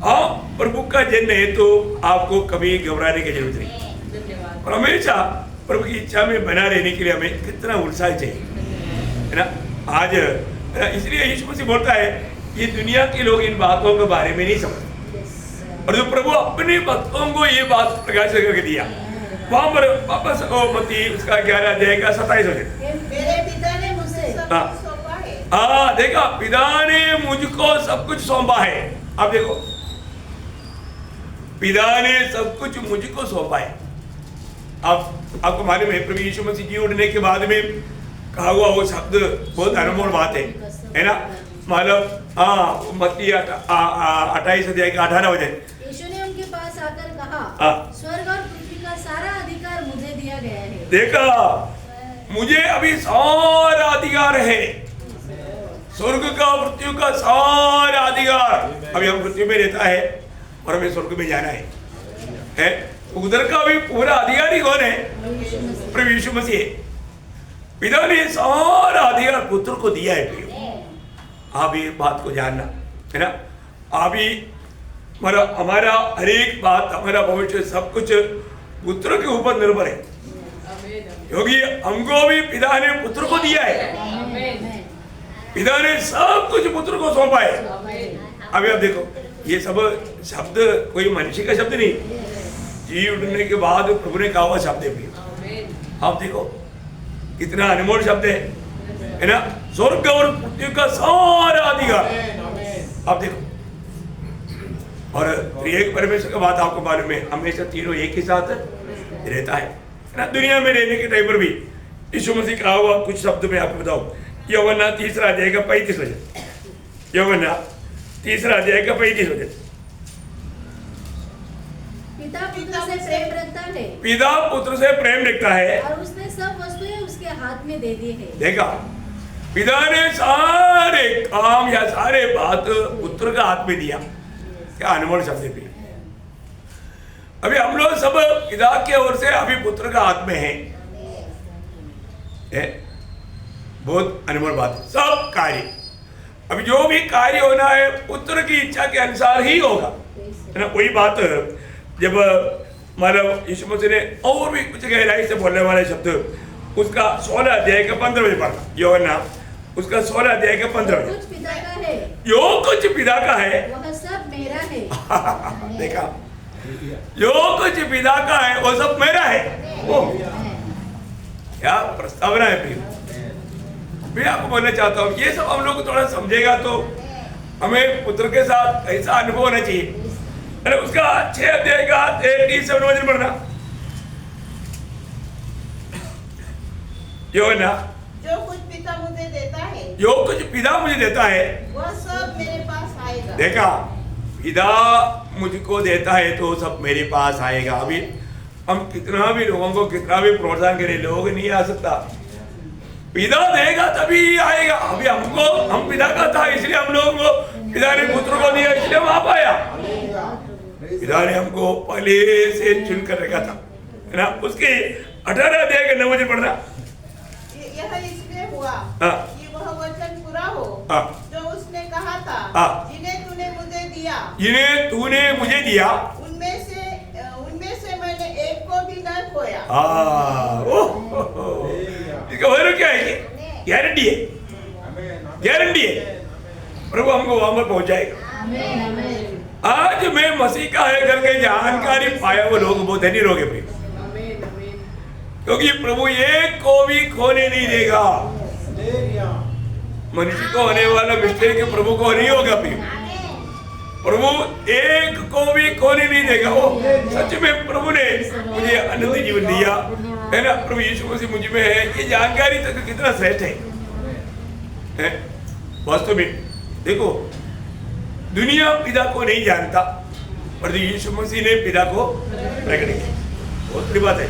हाँ, प्रभु का जन है तो आपको कभी घबराने की जरूरत नहीं। और हमेशा प्रभु की इच्छा में बना रहने के लिए हमें कितना उत्साह चाहिए, है ना। आज इसलिए यीशु मसीह बोलता है ये दुनिया के लोग इन बातों के बारे में नहीं समझते, और जो प्रभु अपने भक्तों को ये बात प्रकाशित करके दिया, वहां पर वापस मत्ती उसका 11 अध्याय का 27 वचन। मेरे पिता ने मुझसे सब हाँ। कुछ सौंपा है। हाँ देखा, पिता ने मुझको सब कुछ सौंपा है। आप देखो, पिता ने सब कुछ मुझको सौंपा है। आपको मालूम है प्रभु यीशु मसीह जी उठने के बाद में कहा हुआ वो शब्द बहुत अनमोल बात है ना। मतलब मत्ती 28 अध्याय का 18 वचन। यीशु ने उनके पास आकर कहा, स्वर्ग और पृथ्वी का सारा अधिकार मुझे दिया गया है। देखा, मुझे अभी सारा अधिकार है, स्वर्ग का पृथ्वी का सारा अधिकार। अभी हम पृथ्वी में रहता है और हमें स्वर्ग में जाना है? उधर का भी पूरा अधिकारी कौन है? प्रभु यीशु मसीह। पिता ने सारा अधिकार पुत्र को दिया है। आप ये बात को जानना है ना। अभी हमारा हर एक बात, हमारा भविष्य सब कुछ पुत्र के ऊपर निर्भर है, क्योंकि हमको भी पिता ने पुत्र को दिया है। पिता ने सब कुछ पुत्र को सौंपा है। अभी आप देखो, ये सब शब्द कोई मनुष्य का शब्द नहीं, जी उठने के बाद प्रभु ने कहा हुआ शब्द है। आप देखो कितना अनमोल शब्द है ना। स्वर्ग और पृथ्वी का सारा अधिकार। आप देखो, और एक परमेश्वर का बात आपको मालूम है, हमेशा तीनों एक ही साथ रहता है ना। दुनिया में रहने के टाइम पर भी यीशु मसीह कहा हुआ कुछ शब्द में आपको बताऊं। यूहन्ना 3 अध्याय का 35 वचन। यूहन्ना 3 अध्याय का 35 वचन। पिता पुत्र से प्रेम रखता है, पिता पुत्र से प्रेम रखता है, और उसने सब वस्तुएं उसके हाथ में दे दी है। देखा, पिता ने सारे काम या सारे बात पुत्र का हाथ में दिया। क्या अनमोल शब्द है। अभी हम लोग सब पिता की ओर से अभी पुत्र का हाथ में है। बहुत अनमोल बात है। सब कार्य, अभी जो भी कार्य होना है पुत्र की इच्छा के अनुसार ही होगा, है ना। वही बात जब मतलब यीशु मसीह ने और भी कुछ गहराई से बोलने वाले शब्द उसका 16 अध्याय का 15 वचन पढ़ना। यूहन्ना उसका 16 अध्याय का 15 वचन। कुछ पिता का है, जो कुछ पिता का है वह सब मेरा है। देखा, जो कुछ पिता का है वो सब मेरा है। क्या प्रस्तावना है प्रिय। मैं आपको बोलना चाहता हूँ, ये सब हम लोग थोड़ा समझेगा तो हमें पुत्र के साथ ऐसा अनुभव होना चाहिए। अरे उसका 6 अध्याय का 30 वचन पढ़ना। यूहन्ना, जो कुछ पिता मुझे देता है, जो कुछ पिता मुझे देता है वह सब मेरे पास आएगा। देखा, पिता मुझको देता है तो सब मेरे पास आएगा। अभी हम कितना भी लोगों को कितना भी प्रोत्साहन करें, लोग नहीं आ सकता। पिता देगा तभी आएगा। अभी हम पिता का था इसलिए हम लोगों को पिता ने पुत्र को दिया, इसलिए हम आ पाया। पिता ने हमको पहले से चुन कर रखा था, है ना। उसके 18 अध्याय का 9 वचन पढ़ना। यह इसलिए हुआ कि वह वचन पूरा हो जो उसने कहा था, जिन्हें तूने मुझे दिया, जिन्हें तूने मुझे दिया, उनमें से मैंने एक को भी न खोया। इसका मतलब क्या है? गारंटी है, गारंटी है। प्रभु हमको वहां पर पहुंचाएगा। आज मैं मसीह का है करके जानकारी पाया वो लोग बहुत धनी लोग हैं, क्योंकि प्रभु एक को भी खोने नहीं देगा। मनुष्य को होने वाला मिस्टेक प्रभु को नहीं होगा। प्रभु एक को भी खोने नहीं देगा। वो सच में प्रभु ने मुझे अनंत जीवन दिया, है ना। प्रभु यीशु मसीह मुझ में है, ये जानकारी तक कितना श्रेष्ठ है। वास्तव में देखो, दुनिया पिता को नहीं जानता, पर यीशु मसीह ने पिता को प्रकट किया। बहुत बड़ी बात है।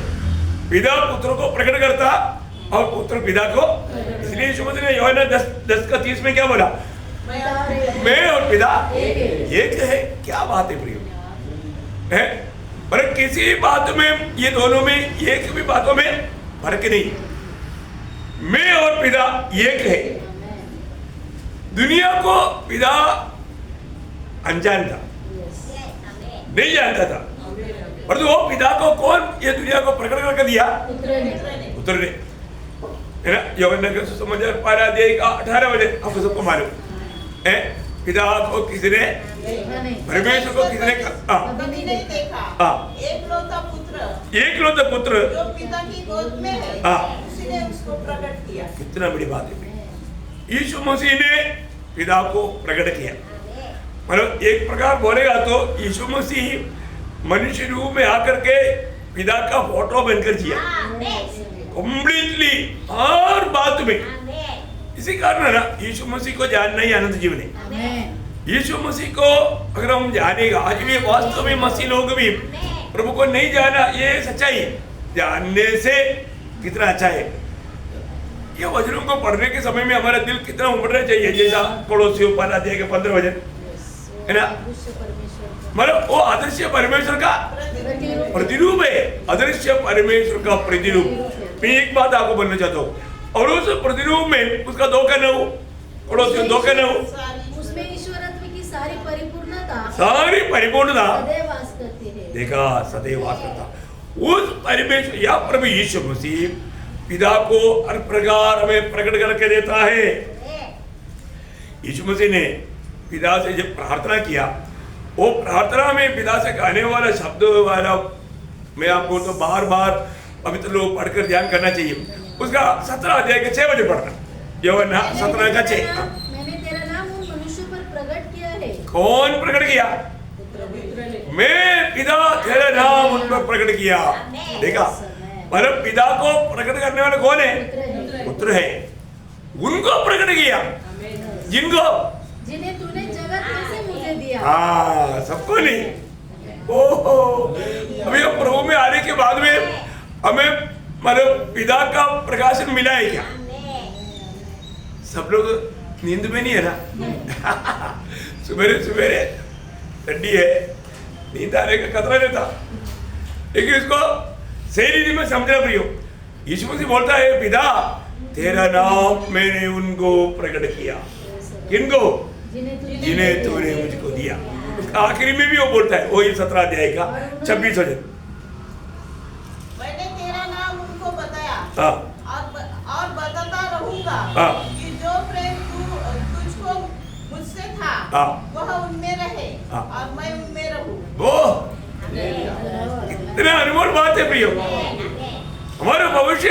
पिता पुत्र को प्रकट करता और पुत्र पिता को। इसलिए यीशु मसीह ने यूहन्ना 10 का 30 में क्या बोला? मैं और पिता एक है। क्या बात है प्रिय, है। पर किसी बात में ये दोनों में एक भी बातों में फर्क नहीं। मैं और पिता एक है। दुनिया को पिता अनजान था, नहीं जानता था, पर तो वो पिता को कौन ये दुनिया को प्रकट करके दिया? पुत्र ने, है ना। यूहन्ना के सुसमाचार 12 अध्याय का 18 वचन आपको सबको मालूम है। पिता को किसने, परमेश्वर को किसने कभी नहीं देखा, एकलौता पुत्र एकलौता पुत्र जो पिता की गोद में है, उसी ने उसको प्रकट किया। कितना बड़ी बात है। यीशु मसीह ने पिता को प्रकट किया। मतलब एक प्रकार बोलेगा तो यीशु मसीह मनुष्य रूप में आकर के पिता का फोटो बनकर जिया कंप्लीटली हर बात में। इसी कारण ना यीशु मसीह को जानना ही अनंत जीवन है। यीशु मसीह को अगर हम जानेगा, आज भी वास्तव में मसीह लोग भी प्रभु को नहीं जाना, ये सच्चाई है। जानने से कितना अच्छा है। ये वचनों को पढ़ने के समय में हमारा दिल कितना उमड़ना चाहिए, जैसा कोलोसियों 15 वचन है ना। मतलब वो अदृश्य परमेश्वर का प्रतिरूप है, अदृश्य परमेश्वर का प्रतिरूप। मैं एक बात आपको बोलना चाहता हूँ, और उस प्रतिरूप में उसका 2 का 9, कोलोसियों 2 का 9, उसमें ईश्वरत्व की सारी परिपूर्णता सदैव वास करती है। देखा, सदैव वास करता उस परमेश्वर या प्रभु यीशु मसीह पिता को हर प्रकार हमें प्रकट करके देता है। यीशु मसीह ने पिता से जब प्रार्थना किया, वो प्रार्थना में पिता से कहने वाला शब्द वाला मैं आपको तो बार बार पवित्र लोग पढ़कर ध्यान करना चाहिए। उसका 17 अध्याय के 6 बजे पढ़ना, यूहन्ना 17 का 6। मैंने तेरा नाम उन मनुष्यों पर प्रकट किया है। कौन प्रकट किया? मैं पिता तेरा नाम उन पर प्रकट किया। देखा, मतलब पिता को प्रकट करने वाले कौन है? पुत्र है। उनको प्रकट किया, जिन्हें तूने जगत में से मुझे दिया। हाँ, सबको नहीं। ओहो, अभी हम प्रभु में आने के बाद में हमें मतलब पिता का प्रकाशन मिला है क्या? सब लोग नींद में नहीं है ना। सुबेरे ठंडी है, नींद आने का खतरा नहीं था, लेकिन इसको सही रीति में समझना प्रियो। यीशु मसीह बोलता है, पिता तेरा नाम मैंने उनको प्रकट किया। किनको? जिन्हें तूने मुझको दिया। उसका आखिरी में भी वो बोलता है, वही 17 अध्याय का 26 वचन। मैंने तेरा नाम उनको बताया और बताता रहूंगा कि जो प्रेम तुझको मुझसे था वह उनमें रहे और मैं उनमें रहूं। वो कितना अनमोल बात है प्रियो। हमारा भविष्य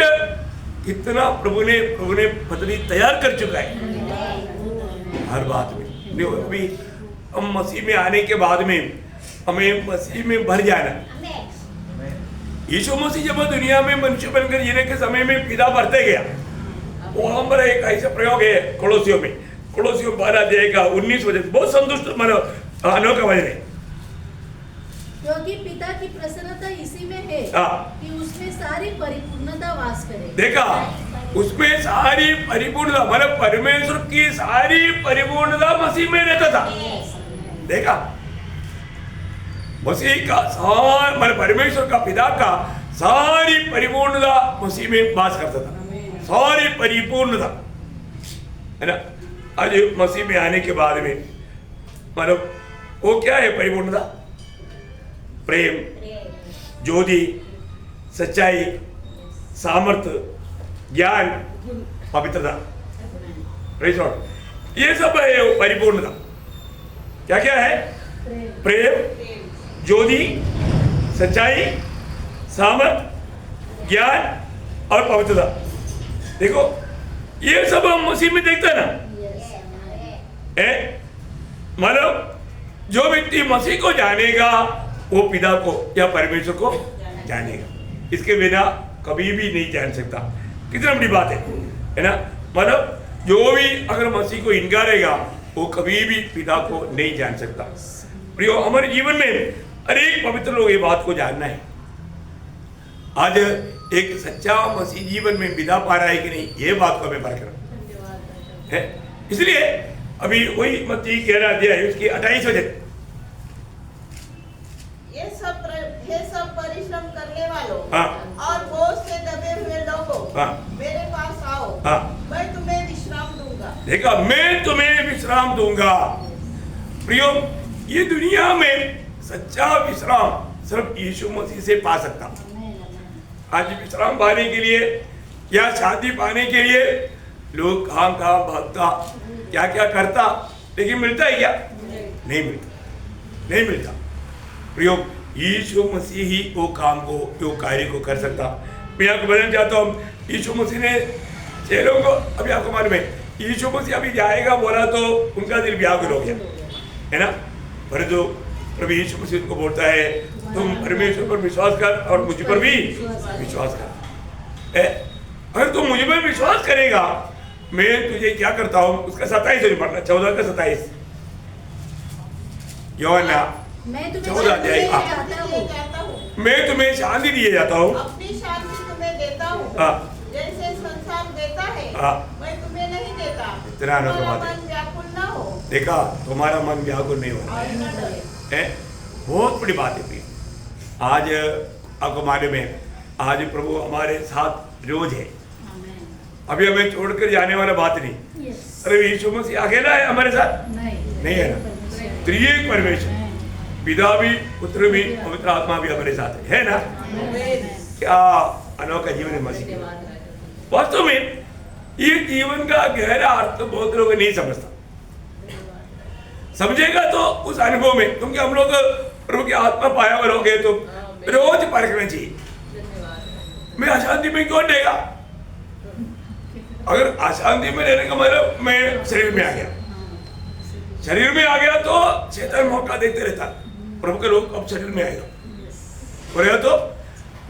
कितना प्रभु ने पत्नी तैयार कर चुका है हर बात में। अभी हम मसीह में आने के बाद में हमें मसीह में भर जाना। यीशु मसीह जब दुनिया में मनुष्य बनकर जीने के समय में पिता भरते गया, वो हमारा एक ऐसा प्रयोग है कोलोसियों 12 अध्याय का 19 वचन। बहुत संतुष्ट अनोखा वचन है, क्योंकि पिता की प्रसन्नता इसी में है कि उसमें सारी परिपूर्णता वास करे। देखा, उसमें सारी परिपूर्णता, मतलब परमेश्वर की सारी परिपूर्णता मसीह में रहता था। देखा, मसीह का मतलब परमेश्वर का पिता का सारी परिपूर्णता मसीह में वास करता था, सारी परिपूर्णता है ना। आज मसीह में आने के बाद में मतलब वो क्या है परिपूर्णता? प्रेम, ज्योति, सच्चाई, सामर्थ्य, ज्ञान, पवित्रता, ये सब है परिपूर्णता। क्या क्या है? प्रेम, ज्योति, सच्चाई, सामर्थ्य, ज्ञान और पवित्रता। देखो, ये सब हम मसीह में देखते हैं ना। मतलब जो व्यक्ति मसीह को जानेगा वो पिता को या परमेश्वर को जानेगा। इसके बिना कभी भी नहीं जान सकता। कितना बड़ी बात है ना। मतलब जो भी अगर मसीह को इनकारेगा वो कभी भी पिता को नहीं जान सकता। प्रियो, हमारे जीवन में अनेक पवित्र लोग ये बात को जानना है। आज एक सच्चा मसीह जीवन में बिता पा रहा है कि नहीं, ये बात को हमें परखना है। इसलिए अभी वही मत्ती 11 अध्याय उसकी 28 वचन। ये सब परिश्रम करने वालों और बोझ से दबे हुए लोगों, मेरे पास आओ, मैं तुम्हें विश्राम दूंगा। देखा, मैं तुम्हें विश्राम दूंगा। प्रियो, ये दुनिया में सच्चा विश्राम सिर्फ यीशु मसीह से पा सकता। आज विश्राम पाने के लिए या शांति पाने के लिए लोग कहाँ भागता, क्या क्या करता, लेकिन मिलता है क्या? नहीं मिलता। प्रियो, यीशु मसीह ही वो काम को, वो कार्य को कर सकता। मैं आपको बताना चाहता हूँ, यीशु मसीह ने चेलों को, अभी आपको मालूम है, यीशु मसीह अभी जाएगा बोला तो उनका दिल व्याकुल हो गया, है ना। परंतु प्रभु यीशु मसीह उनको बोलता है, तुम परमेश्वर पर विश्वास कर और मुझ पर भी विश्वास कर। अगर तुम मुझ पर विश्वास करेगा, मैं तुझे क्या करता हूँ, उसका 27 पढ़ना, 14 का 27 यूहन्ना 14 अध्याय। मैं तुम्हें शांति दिए जाता हूँ, अपनी शांति तुम्हें देता हूँ, जैसे संसार देता है मैं तुम्हें नहीं देता। इतना तुम्हारा मन व्याकुल ना हो। देखा, तुम्हारा मन व्याकुल नहीं होना है। बहुत बड़ी बात है। आज आपको मालूम है, आज प्रभु हमारे साथ रोज है। अभी हमें छोड़कर जाने वाला बात नहीं। अरे यीशु मसीह अकेला है हमारे साथ? नहीं है ना। त्रिएक परमेश्वर, पिता भी, पुत्र भी, पवित्र आत्मा भी हमारे साथ है ना। क्या अनोखा जीवन है मसीह। वास्तव में ये जीवन का गहरा अर्थ बहुत लोग नहीं समझता। समझेगा तो उस अनुभव में, क्योंकि हम लोग प्रभु की आत्मा पाया हुए हो गए तो रोज परखना चाहिए, मैं अशांति में क्यों रहेगा। अगर अशांति में रहने का मतलब मैं शरीर में आ गया, शरीर में आ गया तो शैतान मौका देते रहता, प्रभु के लोग अब शरीर में आएगा। और तो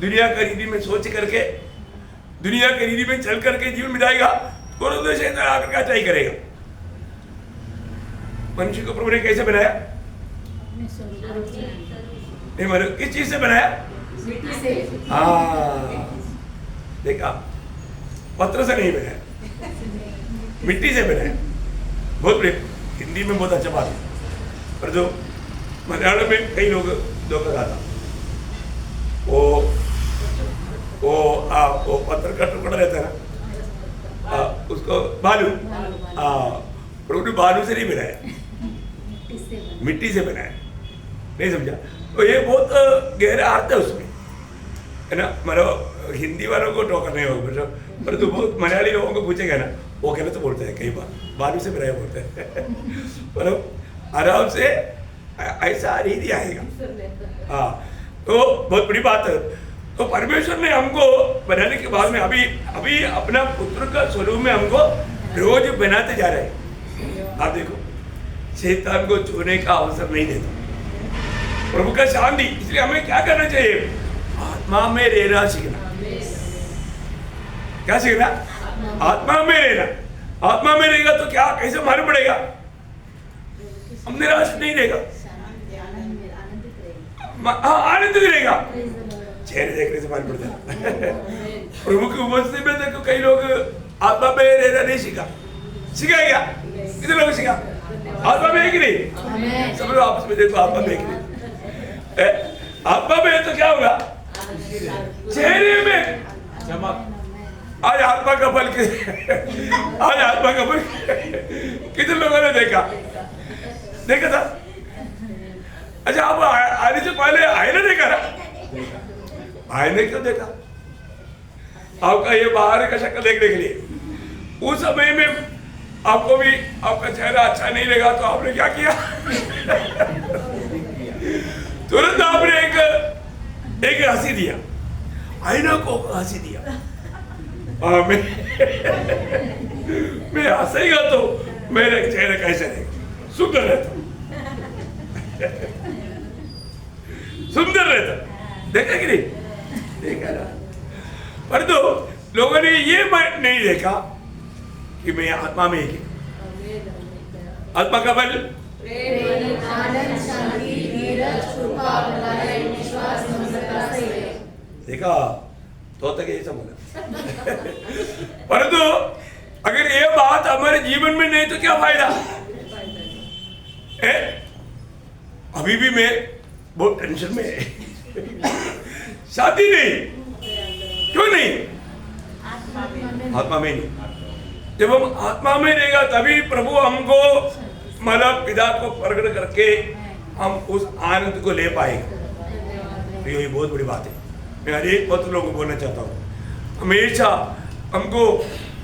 दुनिया का रीति में सोच करके, दुनिया के रीति में चल करके जीवन बिताएगा तो शैतान आकर के अच्छा ही करेगा। मनुष्य को प्रभु ने कैसे बनाया? नहीं मतलब किस चीज से बनाया? हाँ, देखा, पत्र से नहीं बनाया, मिट्टी से बनाया। बहुत बड़े, हिंदी में बहुत अच्छा बात है, पर जो मलयालम में कई लोग धोखा खाता, वो पत्थर का टुकड़ा रहता है ना, उसको बालू, प्रभु ने बालू से नहीं बनाया, मिट्टी से बनाया। नहीं समझा? तो ये बहुत गहरा अर्थ है उसमें, है ना। मतलब हिंदी वालों को टोका नहीं होगा, पर तो बहुत मलयाली लोगों को पूछेगा ना, वो कहना तो बोलते हैं कई बार बालू से बनाया बोलते हैं। मतलब आराम से ऐसा रीति आएगा। हाँ, तो बहुत बड़ी बात है। तो परमेश्वर ने हमको बनाने के बाद में अभी अपना पुत्र का स्वरूप में हमको रोज बनाते जा रहे हैं। आप देखो, शैतान को छूने का अवसर नहीं देता प्रभु का शांति। इसलिए हमें क्या करना चाहिए? आत्मा में रहना सीखना। क्या सीखना? आत्मा में रहना। आत्मा में रहेगा तो क्या, कैसे मालूम पड़ेगा? हम निराश नहीं रहेगा, आनंदित रहेगा। चेहरे देखने से मालूम पड़ता है। प्रभु की उपस्थिति में देखो, कई लोग आत्मा में रहना नहीं सीखा। सीखा क्या? कितने लोग सीखा? आत्मा में है कि नहीं? सब लोग आपस में देखो, आत्मा में है कि नहीं? आत्मा में है तो क्या होगा? चेहरे में चमक। आज आत्मा का बल आज आत्मा का बल कितने लोगों ने देखा था? अच्छा, आप आने से पहले आईने देखा ना? आईने क्यों देखा? आपका ये बाहर का शक्ल देखने के लिए। उस समय में आपको भी आपका चेहरा अच्छा नहीं लगा तो आपने क्या किया? तुरंत आपने एक हंसी दिया, आईना को हंसी दिया। मैं हंसेगा तो मेरा चेहरा कैसे रहेगा? सुंदर रहता, सुंदर रहता। देखा कि नहीं? देखा ना। पर तो लोगों ने ये नहीं देखा कि मैं आत्मा में ही, आत्मा का बल देखा तो तक यही बोला। परंतु अगर ये बात हमारे जीवन में नहीं तो क्या फायदा है? अभी भी मैं बहुत टेंशन में है। शादी नहीं, क्यों नहीं? आत्मा में नहीं। जब हम आत्मा में रहेगा तभी प्रभु हमको, मतलब पिता को प्रकट करके हम उस आनंद को ले पाएंगे। तो ये बहुत बड़ी बात है। मैं हर एक पत्र लोगों को बोलना चाहता हूँ, हमेशा हमको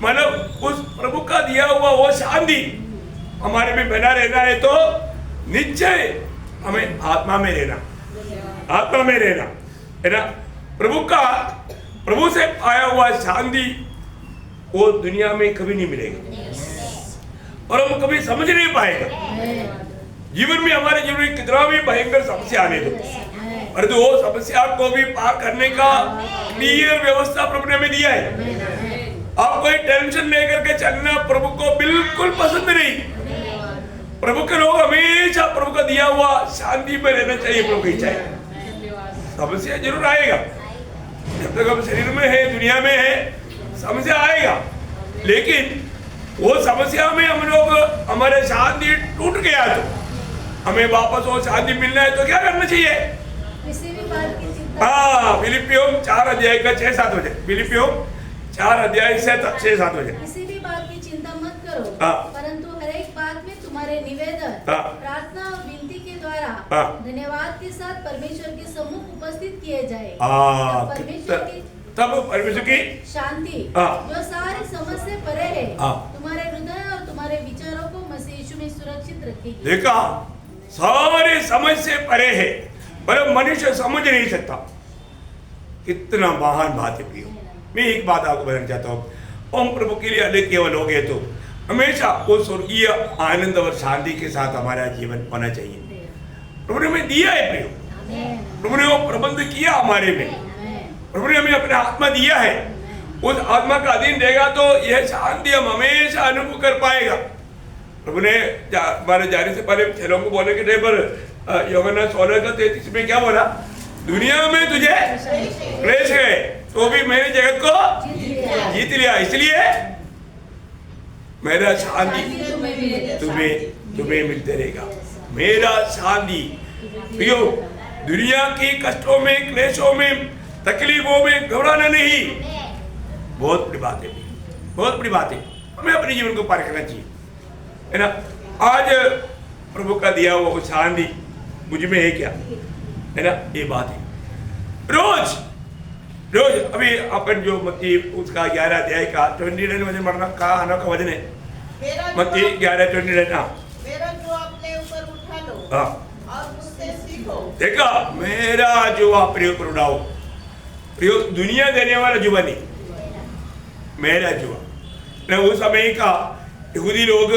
मतलब उस प्रभु का दिया हुआ वो शांति हमारे में बना रहना है तो निश्चय हमें आत्मा में रहना। आत्मा में रहना, है ना। प्रभु से आया हुआ शांति वो दुनिया में कभी नहीं मिलेगा और हम कभी समझ नहीं पाएगा। जीवन में, हमारे जीवन में कितना भी भयंकर समस्या आने दो, परंतु वो समस्या को भी पार करने का क्लियर व्यवस्था प्रभु ने हमें दिया है। आप कोई टेंशन लेकर के चलना प्रभु को बिल्कुल पसंद नहीं। प्रभु के लोग हमेशा प्रभु का दिया हुआ शांति में रहना चाहिए। प्रभु की इच्छा है। समस्या जरूर आएगा, जब तक हम शरीर में है, दुनिया में है, समस्या आएगा, लेकिन वो समस्या में हम लोग, हमारे शांति टूट गया तो हमें वापस वो शांति मिलना है तो क्या करना चाहिए? किसी भी बात की चिंता, हाँ, फिलिपियों 4 अध्याय का 6-7 हो जाए। फिलिपियों 4 अध्याय से 6-7 हो जाए। किसी भी बात की चिंता मत करो, परंतु हर एक बात में तुम्हारे निवेदन, प्रार्थना और विनती के द्वारा धन्यवाद के साथ परमेश्वर के सम्मुख उपस्थित किए जाए। तब परमेश्वर की शांति जो सारी समझ से परे है तुम्हारे हृदय और तुम्हारे विचारों को मसीह यीशु में सुरक्षित रखेगी। देखा, सारे समझ से परे है, पर मनुष्य समझ नहीं सकता। कितना महान बात है प्रियो। मैं एक बात आपको बताना चाहता हूँ, हम प्रभु के लिए अलग केवल हो गए तो हमेशा वो स्वर्गीय आनंद और शांति के साथ हमारा जीवन होना चाहिए। प्रभु ने हमें दिया है प्रियो, प्रभु ने वो प्रबंध किया हमारे में, प्रभु ने हमें अपना आत्मा दिया है। उस आत्मा का अधीन देगा तो यह शांति हम हमेशा अनुभव कर पाएगा। प्रभु ने हमारे जाने से पहले चेलों को बोलने के टाइम पर यूहन्ना 16:33 में क्या बोला? दुनिया में तुझे क्लेश है तो भी मैंने जगत को जीत लिया, इसलिए मेरा शांति तुम्हें मिलते रहेगा। मेरा शांति प्रियो, दुनिया की कष्टों में, क्लेशों में, तकलीफों में घबराना नहीं। बहुत बड़ी बात है, बहुत बड़ी बात है। हमें अपने जीवन को पार करना चाहिए, है ना। आज प्रभु का दिया हुआ शांति मुझ में है क्या, है ना, ये बात है। रोज अभी अपन जो मत्ती उसका 11 अध्याय का 29 वजन मरना का आना का वजन है, मत्ती 11:29। मेरा जो अपने ऊपर उठा लो और मुझसे सीखो। देखा, मेरा जो आप प्रयोग पर उठाओ, प्रयोग दुनिया देने वाला जुआ नहीं, मेरा जुआ न। उस समय का यहूदी लोग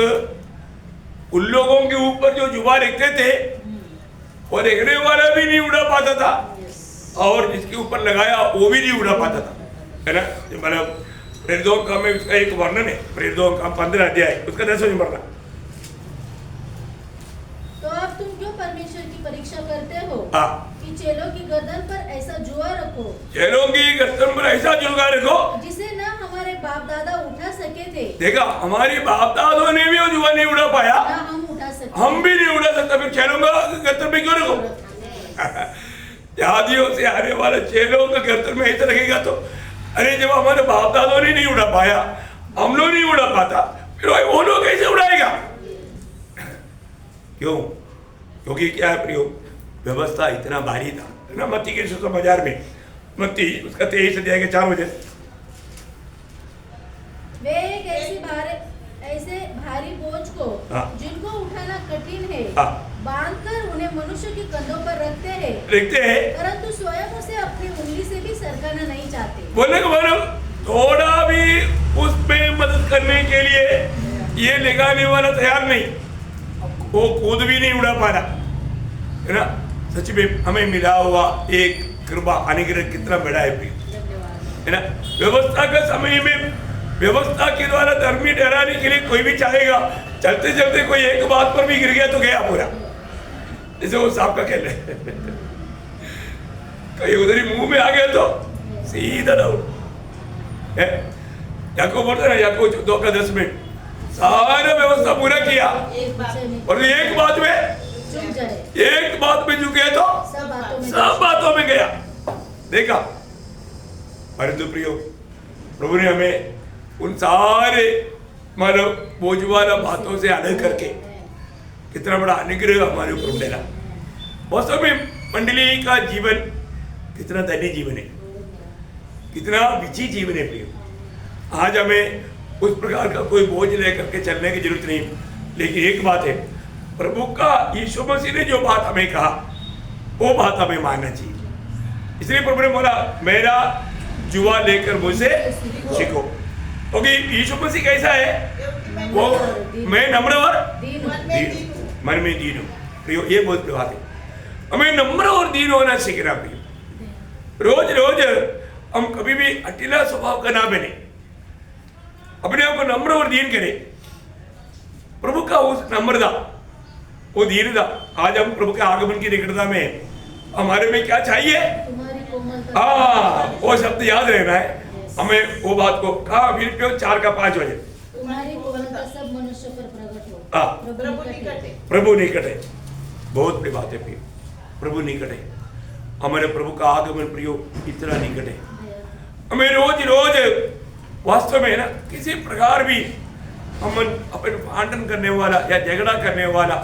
उन लोगों के ऊपर जो जुआ रखते थे वो देखने वाला भी नहीं उड़ा पाता था और जिसके ऊपर लगाया वो भी नहीं उड़ा पाता था, है ना। मतलब प्रेरितों का में उसका एक वर्णन है, प्रेरितों का 15 अध्याय उसका 10वां वर्णन। तो अब तुम क्यों परमेश्वर की परीक्षा करते हो कि चेलों की गर्दन पर ऐसा जुआ रखो, चेलों की गर्दन पर ऐसा जुआ रखो जिसे न हमारे बाप दादा उठा सके थे। देखा, हमारे बाप दादों ने भी वो जुआ नहीं उड़ा पाया, हम उठा सकते, हम भी नहीं उड़ा सकता, फिर चेलों का गर्दन में क्यों रखो? जातियों से आने वाला चेलों का गर्दन में ऐसा रखेगा तो, अरे जब हमारे बाप दादों ने नहीं उड़ा पाया, हम लोग नहीं उड़ा पाता, फिर वो लोग कैसे उड़ाएगा? क्यों? क्योंकि क्या है प्रियो, व्यवस्था इतना भारी था, है ना। मत्ती के सुसमाचार में, मत्ती उसका 23 अध्याय के 4 वजन, वे एक ऐसे भारी बोझ को जिनको उठाना कठिन है बांधकर उन्हें मनुष्य के कंधों पर रखते हैं, परंतु स्वयं उसे अपनी उंगली से भी सरकाना नहीं चाहते। बोलने का मतलब थोड़ा भी उसमें मदद करने के लिए ये लगाने वाला तैयार नहीं, वो खुद भी नहीं उड़ा पा रहा, है ना। सच में हमें मिला हुआ एक कृपा अनुग्रह कितना बड़ा है ना। व्यवस्था के समय में व्यवस्था के द्वारा धर्मी ठहराने के लिए कोई भी चाहेगा, चलते चलते कोई एक बात पर भी गिर गया तो गया पूरा, जैसे वो सांप का खेल है। कहीं उधर ही मुंह में आ गया तो सीधा डाउन। याकूब बोलता है, याकूब 2:10 में सारा व्यवस्था पूरा किया और एक बात में झुक गया तो सब बातों में गया। देखा, परंतु प्रियो, प्रभु ने हमें उन सारे मतलब बोझ वाला बातों से अलग करके कितना बड़ा अनुग्रह हमारे ऊपर डाला। वास्तव में मंडली का जीवन कितना धन्य जीवन है, कितना विजयी जीवन है प्रियो। आज हमें उस प्रकार का कोई बोझ लेकर के चलने की जरूरत नहीं, लेकिन एक बात है, प्रभु का यीशु मसीह ने जो बात हमें कहा वो बात हमें मानना चाहिए। इसलिए प्रभु ने बोला मेरा जुआ लेकर मुझसे सीखो, क्योंकि यीशु मसीह कैसा है, वो मैं नम्र और मन में दीन हूँ। प्रियो ये बहुत बात है, हमें नम्र और दीन होना सीखना। प्रियो रोज रोज हम कभी भी अकेला स्वभाव का ना बने, अपने आप को नम्र और दीन करें। प्रभु का उस नम्रता, वो दीनता, आज हम प्रभु के आगमन की निकटता में हमारे में क्या चाहिए, वो शब्द याद रहना है हमें। वो बात को कहा फिलिपियों 4:5 बजे, तुम्हारी कोमलता सब मनुष्य पर प्रकट हो, प्रभु निकट है। बहुत बड़ी बात है प्रियो, प्रभु निकट है। हमारे प्रभु का आगमन प्रियो इतना निकट है। हमें रोज रोज वास्तव में ना किसी प्रकार भी हम अपन भांडन करने वाला या झगड़ा करने वाला,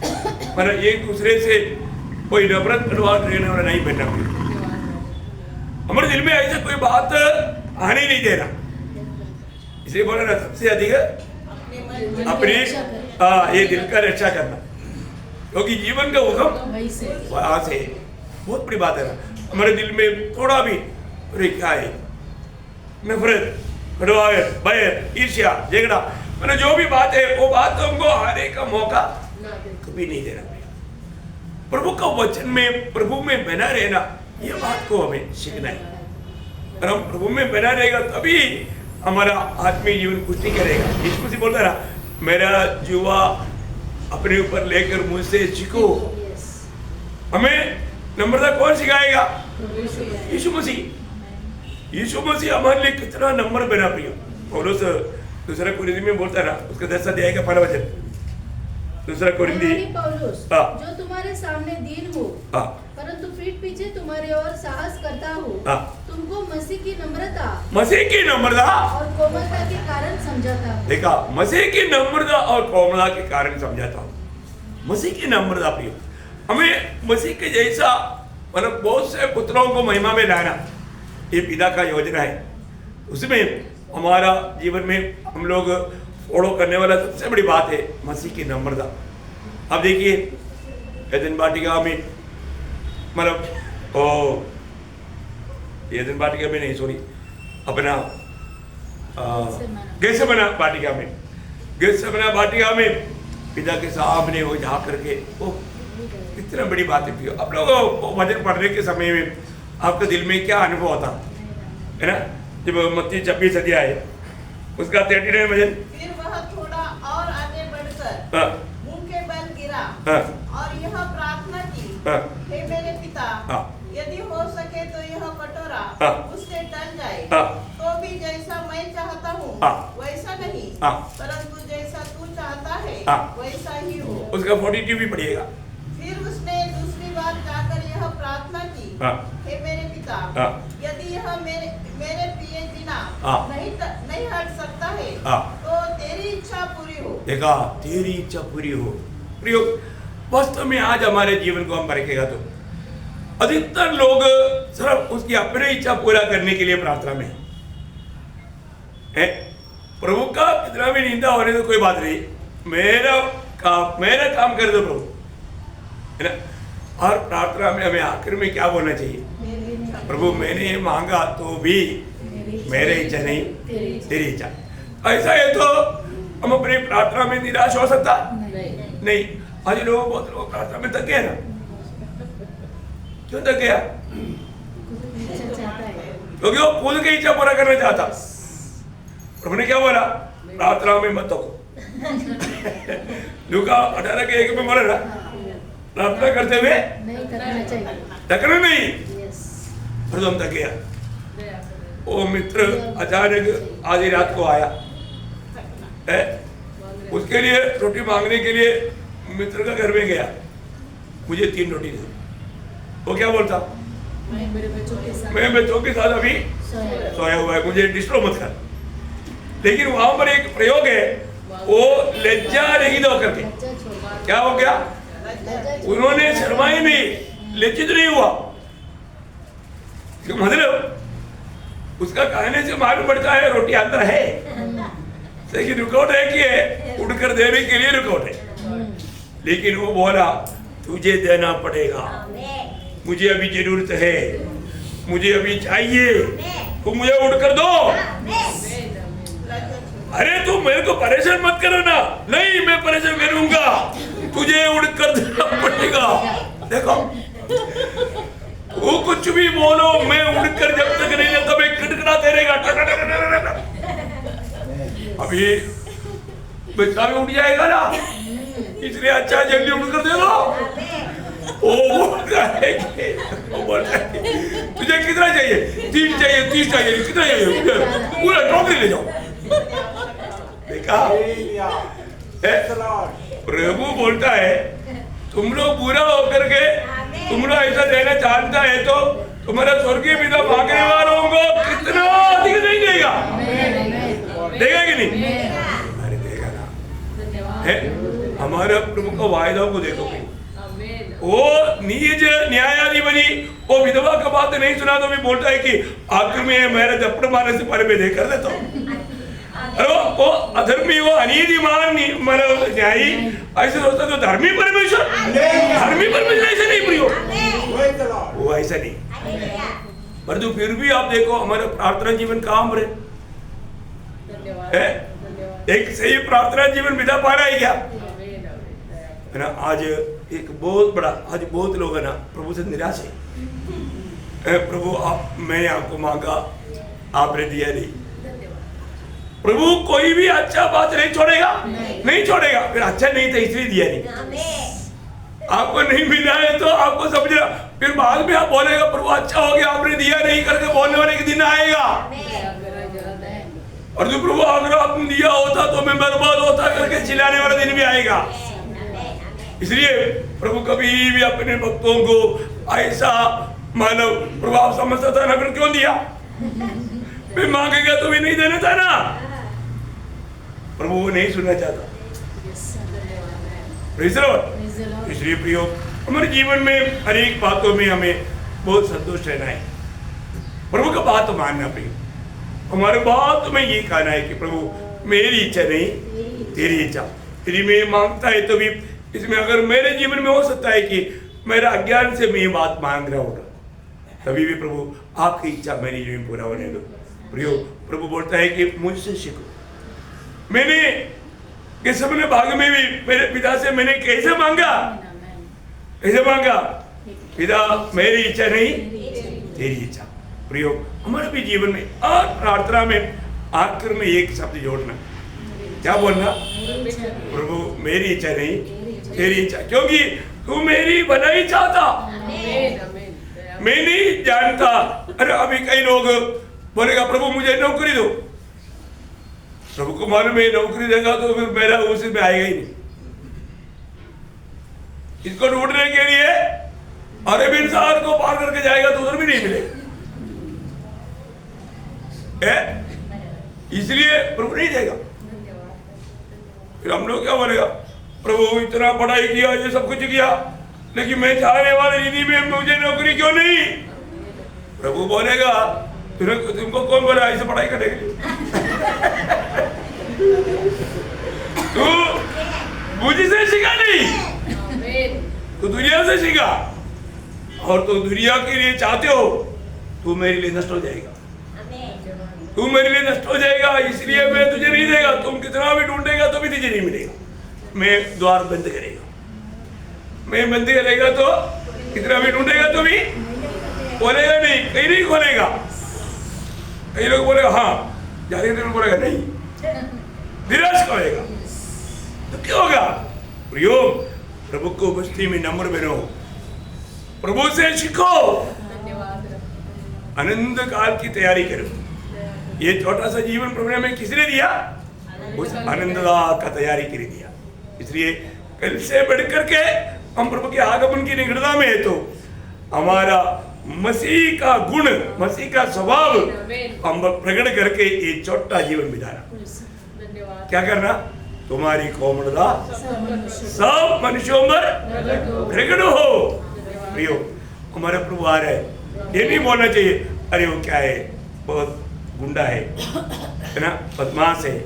मतलब एक दूसरे से कोई नफरत करने वाला नहीं बनना। हमारे दिल में ऐसा कोई बात आने नहीं देना। इसलिए बोला ना सबसे अधिक अपने ये दिल का रक्षा करना, क्योंकि जीवन का हुक्म वहां से। बहुत बड़ी बात है ना, हमारे दिल में थोड़ा भी क्या है, नफरत, कड़वाहट, बैर, ईर्ष्या, झगड़ा, मैंने जो भी बात है वो बात हमको आने का मौका कभी नहीं देना। प्रभु का वचन में, प्रभु में बना रहना, ये बात को हमें सीखना है। और हम प्रभु में बना रहेगा तभी हमारा आत्मीय जीवन पुष्टि करेगा। यीशु मसीह बोलता रहा मेरा जुआ अपने ऊपर लेकर मुझसे सीखो। हमें नम्रता कौन सिखाएगा? यीशु मसीह। यीशु मसीह हमारे लिए कितना नम्र बना। प्रिय पौलुस दूसरा कुरिन्थी में बोलता रहा, उसका 10 अध्याय का 15 वचन, दूसरा कुरिन्थी जो तुम्हारे सामने दीन हो परंतु पीठ पीछे तुम्हारे और साहस करता हूँ, तुमको मसीह की नम्रता और कोमलता के कारण समझाता हूँ। देखा, मसीह की नम्रता और कोमलता के कारण समझाता हूँ। मसीह की नम्रता प्रिय, हमें मसीह के जैसा मतलब बहुत से पुत्रों को महिमा में लाना, ये पिता का योजना है। उसमें हमारा जीवन में हम लोग फॉलो करने वाला सबसे बड़ी बात है मसीह की नम्रता। अब देखिए एदन वाटिका में, मतलब एदन वाटिका में नहीं, सॉरी, अपना गेत्सेमनी वाटिका में, गेत्सेमनी वाटिका में पिता के सामने वो जा करके, ओ कितना बड़ी बात है। आप लोग वचन पढ़ने के समय में आपके दिल में क्या अनुभव होता है ना? जब मत्ती 26 अध्याय उसका 39 वचन, फिर वह थोड़ा और आगे बढ़कर मुंह के बल गिरा और यह प्रार्थना की, हे मेरे पिता, यदि हो सके तो यह कटोरा उससे टल जाए, तो भी जैसा मैं चाहता हूँ वैसा नहीं, परंतु जैसा तू चाहता है वैसा ही हो। उसका 42 भी पढ़िएगा। फिर उसने दूसरी बार जाकर यह प्रार्थना की, हे मेरे पिता, यदि यह मेरे पिए बिना नहीं हट सकता है तो तेरी इच्छा पूरी हो। देखा, तेरी इच्छा पूरी हो। प्रियो, वास्तव में आज हमारे जीवन को हम परखेगा तो अधिकतर लोग सिर्फ उसकी अपनी इच्छा पूरा करने के लिए प्रार्थना में है। प्रभु का कितना भी निंदा होने तो कोई बात नहीं, मेरा काम कर दो प्रभु, है ना। और प्रार्थना में हमें आखिर में क्या बोलना चाहिए? प्रभु मैंने मांगा तो भी मेरी इच्छा नहीं, तेरी इच्छा। ऐसा है तो हम अपनी प्रार्थना में निराश हो सकता नहीं। आज बहुत लोग प्रार्थना में थक गए ना। क्यों थक गया? क्योंकि वो खुद की इच्छा पूरा करना चाहता। प्रभु ने क्या बोला? प्रार्थना में मत थको। लूका 18:1 में बोला ना, प्रार्थना करते हुए थकना नहीं। और हम थक गया। वो मित्र अचानक आधी रात को आया है, उसके लिए रोटी मांगने के लिए मित्र का घर में गया, मुझे 3 रोटी दे। वो क्या बोलता? मैं बच्चों के साथ अभी सोया हुआ है, मुझे डिस्टर्ब मत कर। लेकिन वहां पर एक प्रयोग है, वो लज्जा रहित होकर के क्या हो गया? उन्होंने शर्माई नहीं, लज्जित नहीं हुआ। मतलब उसका कहने से मालूम पड़ता है रोटी अंदर है, लेकिन रुकावट है कि है उड़कर देने के लिए रुकावट है। लेकिन वो बोला तुझे देना पड़ेगा, मुझे अभी जरूरत है, मुझे अभी चाहिए, तो मुझे उठकर दो। अरे तू मेरे को परेशान मत करो ना। नहीं, मैं परेशान करूंगा, तुझे उठकर देना पड़ेगा। देखो, वो कुछ भी बोलो, मैं उठकर जब तक नहीं जाता मैं खटखटाते रहेगा। अभी बच्चा भी उठ जाएगा ना, इसलिए अच्छा जल्दी उठकर दे दो। वो बोलता है तुझे कितना चाहिए? 3 चाहिए, 30 चाहिए, कितना चाहिए? पूरा टोकरी ले जाओ। देखा, प्रभु बोलता है तुम लोग बुरा होकर के तुम लोग ऐसा देना चाहता है तो तुम्हारा स्वर्गीय पिता मांगने वालों को कितना अधिक नहीं देगा? देगा कि नहीं? अरे देगा ना। है हमारे प्रभु का वायदाओं को देखो, वो नीच न्यायाधिपति वो विधवा का बात नहीं सुना तो भी बोलता है कि आखिर में मेरा दपड़ मारने से पहले मैं देकर देता हूँ। अरे वो अधर्मी, वो अनीतिमान न्यायी ऐसे सोचता तो धर्मी परमेश्वर ऐसे नहीं प्रियो, वो ऐसा नहीं। परंतु फिर भी आप देखो हमारा प्रार्थना जीवन काम रहे, एक सही प्रार्थना जीवन बिता पा रहा है क्या? है ना। आज एक बहुत बड़ा, आज बहुत लोग है ना प्रभु से निराश है। प्रभु आप, मैंने आपको मांगा, आपने दिया नहीं। प्रभु कोई भी अच्छा बात नहीं छोड़ेगा, नहीं छोड़ेगा। फिर अच्छा नहीं था इसलिए दिया नहीं। आपको नहीं मिला है तो आपको समझना, फिर बाद में आप बोलेगा प्रभु अच्छा हो गया आपने दिया नहीं करके बोलने वाले एक दिन आएगा। और जो प्रभु अगर आपने दिया होता तो मैं बर्बाद होता करके चिल्लाने वाला दिन भी आएगा। इसलिए प्रभु कभी भी अपने भक्तों को ऐसा मानव प्रभाव समझता था ना, फिर क्यों दिया? मैं मांगेगा तो भी नहीं देना था ना। प्रभु वो नहीं सुनना चाहता। इसलिए प्रियो, हमारे जीवन में हर एक बातों में हमें बहुत संतोष रहना है, प्रभु का बात मानना। प्रियो, हमारे बात में ये कहना है कि प्रभु मेरी इच्छा नहीं तेरी इच्छा। यदि मैं मांगता है तो भी इसमें अगर मेरे जीवन में हो सकता है कि मेरा अज्ञान से मैं ये बात मांग रहा होगा, तभी भी प्रभु आपकी इच्छा मेरी जीवन में पूरा होने दो। प्रियो, प्रभु बोलता है कि मुझसे सीखो। मैंने किस अपने भाग में भी मेरे पिता से मैंने कैसे मांगा? पिता मेरी इच्छा नहीं तेरी इच्छा। प्रियो, हमारे भी जीवन में और प्रार्थना में आखिर में एक शब्द जोड़ना, क्या बोलना? प्रभु मेरी इच्छा नहीं तेरी इच्छा, क्योंकि तू मेरी भलाई चाहता। मैं नहीं जानता। अरे अभी कई लोग बोलेगा प्रभु मुझे नौकरी दो। प्रभु को मालूम है नौकरी देगा तो फिर मेरा उसी में आएगा ही नहीं। इसको ढूंढने के लिए अरब साहर को पार करके जाएगा तो उधर भी नहीं मिलेगा। इसलिए प्रभु नहीं देगा। फिर हम लोग क्या बोलेगा? प्रभु इतना पढ़ाई किया, ये सब कुछ किया, लेकिन मैं चाहने वाले दीदी में मुझे नौकरी क्यों नहीं? प्रभु बोलेगा तुमको कौन बोला ऐसे पढ़ाई करने के लिए? तू मुझसे सीखा नहीं, तू दुनिया से सीखा, और तुम दुनिया के लिए चाहते हो, तू मेरे लिए नष्ट हो जाएगा। तू मेरे लिए नष्ट हो जाएगा, इसलिए मैं तुझे नहीं देगा। तुम कितना भी ढूंढेगा तो भी तुझे नहीं मिलेगा। मैं द्वार बंद करेगा, मैं बंद करेगा तो कितना भी ढूंढेगा तो भी खोलेगा नहीं, कहीं नहीं खोलेगा। कई लोग बोलेगा हाँ, जाने बोलेगा नहीं, निराश करेगा। तो क्या होगा? प्रियो, प्रभु को बस्ती में नम्र बनो, प्रभु से सीखो, आनंद काल की तैयारी करो। ये छोटा सा जीवन प्रभु ने हमें किसने दिया? उस आनंद का तैयारी के लिए दिया। इसलिए कल से बढ़कर के हम प्रभु के आगमन की निकटता में है तो हमारा मसीह का गुण, मसीह का स्वभाव हम प्रकट करके ये छोटा जीवन बिताना। क्या करना? तुम्हारी कोमलता सब मनुष्यों पर प्रकट हो। प्रियो, हमारा प्रभु आ रहा है, ये नहीं बोलना चाहिए अरे वो क्या है, बहुत गुंडा है ना, बदमाश है,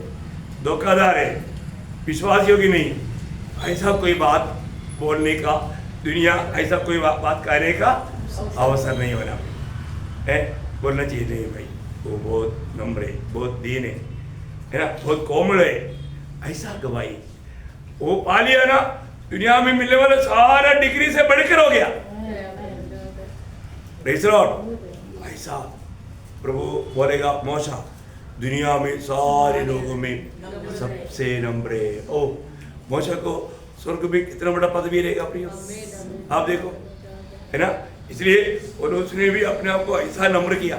धोखाधड़ है, विश्वास योग्य नहीं। ऐसा कोई बात बोलने का, दुनिया ऐसा कोई बात कहने का अवसर नहीं बना है, बोलना चाहिए नहीं भाई वो बहुत नम्र है, बहुत दीन है ना, बहुत कोमल है, ऐसा गवाही वो पा लिया ना, दुनिया में मिलने वाला सारा डिग्री से बढ़कर हो गया। Praise Lord. ऐसा प्रभु बोलेगा मौसा दुनिया में सारे लोगों में सबसे नम्र है। ओ मौसा को स्वर्ग में कितना बड़ा पदवी रहेगा प्रिय, आप देखो है ना। इसलिए और उसने भी अपने आप को ऐसा नम्र किया,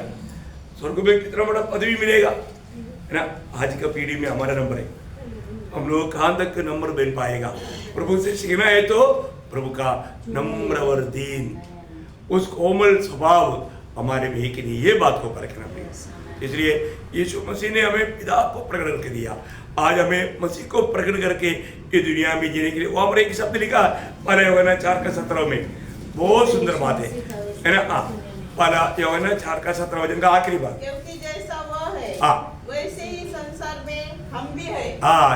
स्वर्ग में कितना बड़ा पदवी मिलेगा है ना। आज का पीढ़ी में हमारा नंबर है, हम लोग कहाँ तक नंबर बन पाएगा। प्रभु से सीखना है तो प्रभु का नम्र और दीन, उस कोमल स्वभाव हमारे में है कि नहीं, ये बात को परखना पड़ेगा। इसलिए यीशु मसीह ने हमें पिता को प्रकट करके दिया, आज हमें मसीह को प्रकट करके ये दुनिया में जीने के लिए। वो हमारे एक शब्द लिखा पहला यूहन्ना 4:17 में, बहुत सुंदर बात है ना। पहला यूहन्ना 4:17 वचन का आखिरी बात, क्योंकि जैसा वह है वैसे ही संसार में हम भी है।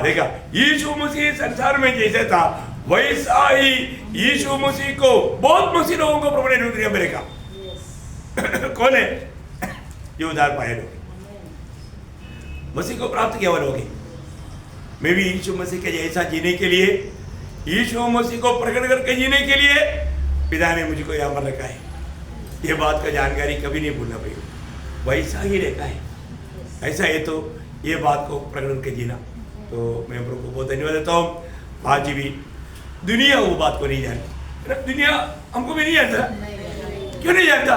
देखा, यीशु मसीह संसार में जैसे था वैसा ही यीशु मसीह को, बहुत मसीह लोगों को प्रभु ने दुनिया में रखा। कौन है ये उद्धार पाए लोग, मसीह को प्राप्त किया हुए लोग। मैं भी यीशु मसीह के जैसा जीने के लिए, यीशु मसीह को प्रकट करके जीने के लिए पिता ने मुझको यहाँ पर रखा है। ये बात का जानकारी कभी नहीं भूलना पड़ेगा, वैसा ही रहता है। ऐसा है तो ये बात को प्रकट करके जीना। तो मैं प्रभु को बहुत धन्यवाद देता हूँ। आज भी दुनिया वो बात को नहीं जानती, दुनिया हमको भी नहीं जानता। क्यों नहीं जानता?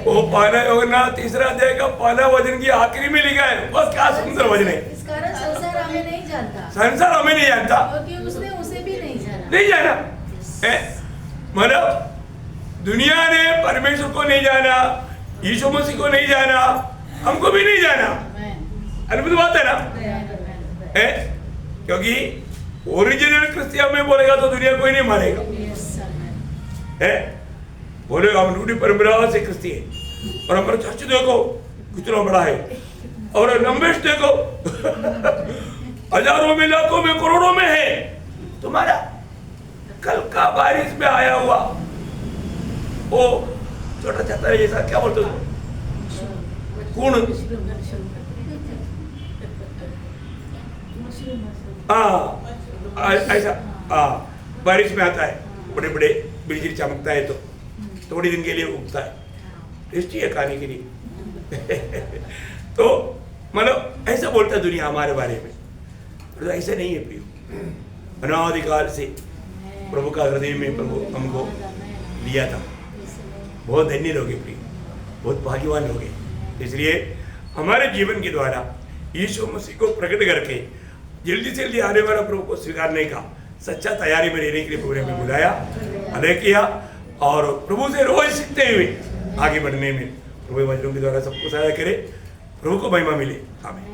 वो पहला यूहन्ना 3 अध्याय का पहला वचन की आखिरी में लिखा है, बस क्या सुंदर वचन है। इस कारण संसार हमें नहीं जानता, संसार हमें नहीं जानता, क्योंकि उसने उसे भी नहीं जाना। नहीं जाना मतलब दुनिया ने परमेश्वर को नहीं जाना, यीशु मसीह को नहीं जाना, हमको भी नहीं जाना। अद्भुत बात है ना, क्योंकि ओरिजिनल क्रिश्चियन में बोलेगा तो दुनिया कोई नहीं मानेगा, बोलेगा हम रूढ़ी परंपरा से क्रिश्चियन, और हमारा चर्च देखो कितना बड़ा है, और नंबर्स देखो हजारों में, लाखों में, करोड़ों में है। तुम्हारा कल का बारिश में आया हुआ वो छोटा छाता है जैसा, क्या बोलते हो कौन, ऐसा बारिश में आता है, बड़े बड़े बिजली चमकता है तो थोड़ी दिन के लिए उगता है, टेस्टी है खाने के लिए। तो मतलब ऐसा बोलता है दुनिया हमारे बारे में, तो ऐसा नहीं है प्रियो। अनादिकाल से प्रभु का हृदय में प्रभु हमको लिया था। बहुत धन्य लोग हैं प्रिय, बहुत भाग्यवान लोग हैं। इसलिए हमारे जीवन के द्वारा यीशु मसीह को प्रकट करके जल्दी से जल्दी आने वाला प्रभु को स्वीकारने का सच्चा तैयारी में रहने के लिए प्रभु ने हमें बुलाया, अदा किया, और प्रभु से रोज सीखते हुए आगे बढ़ने में प्रभु वचनों के द्वारा सबको सहायता करे। प्रभु को महिमा मिले। आमीन।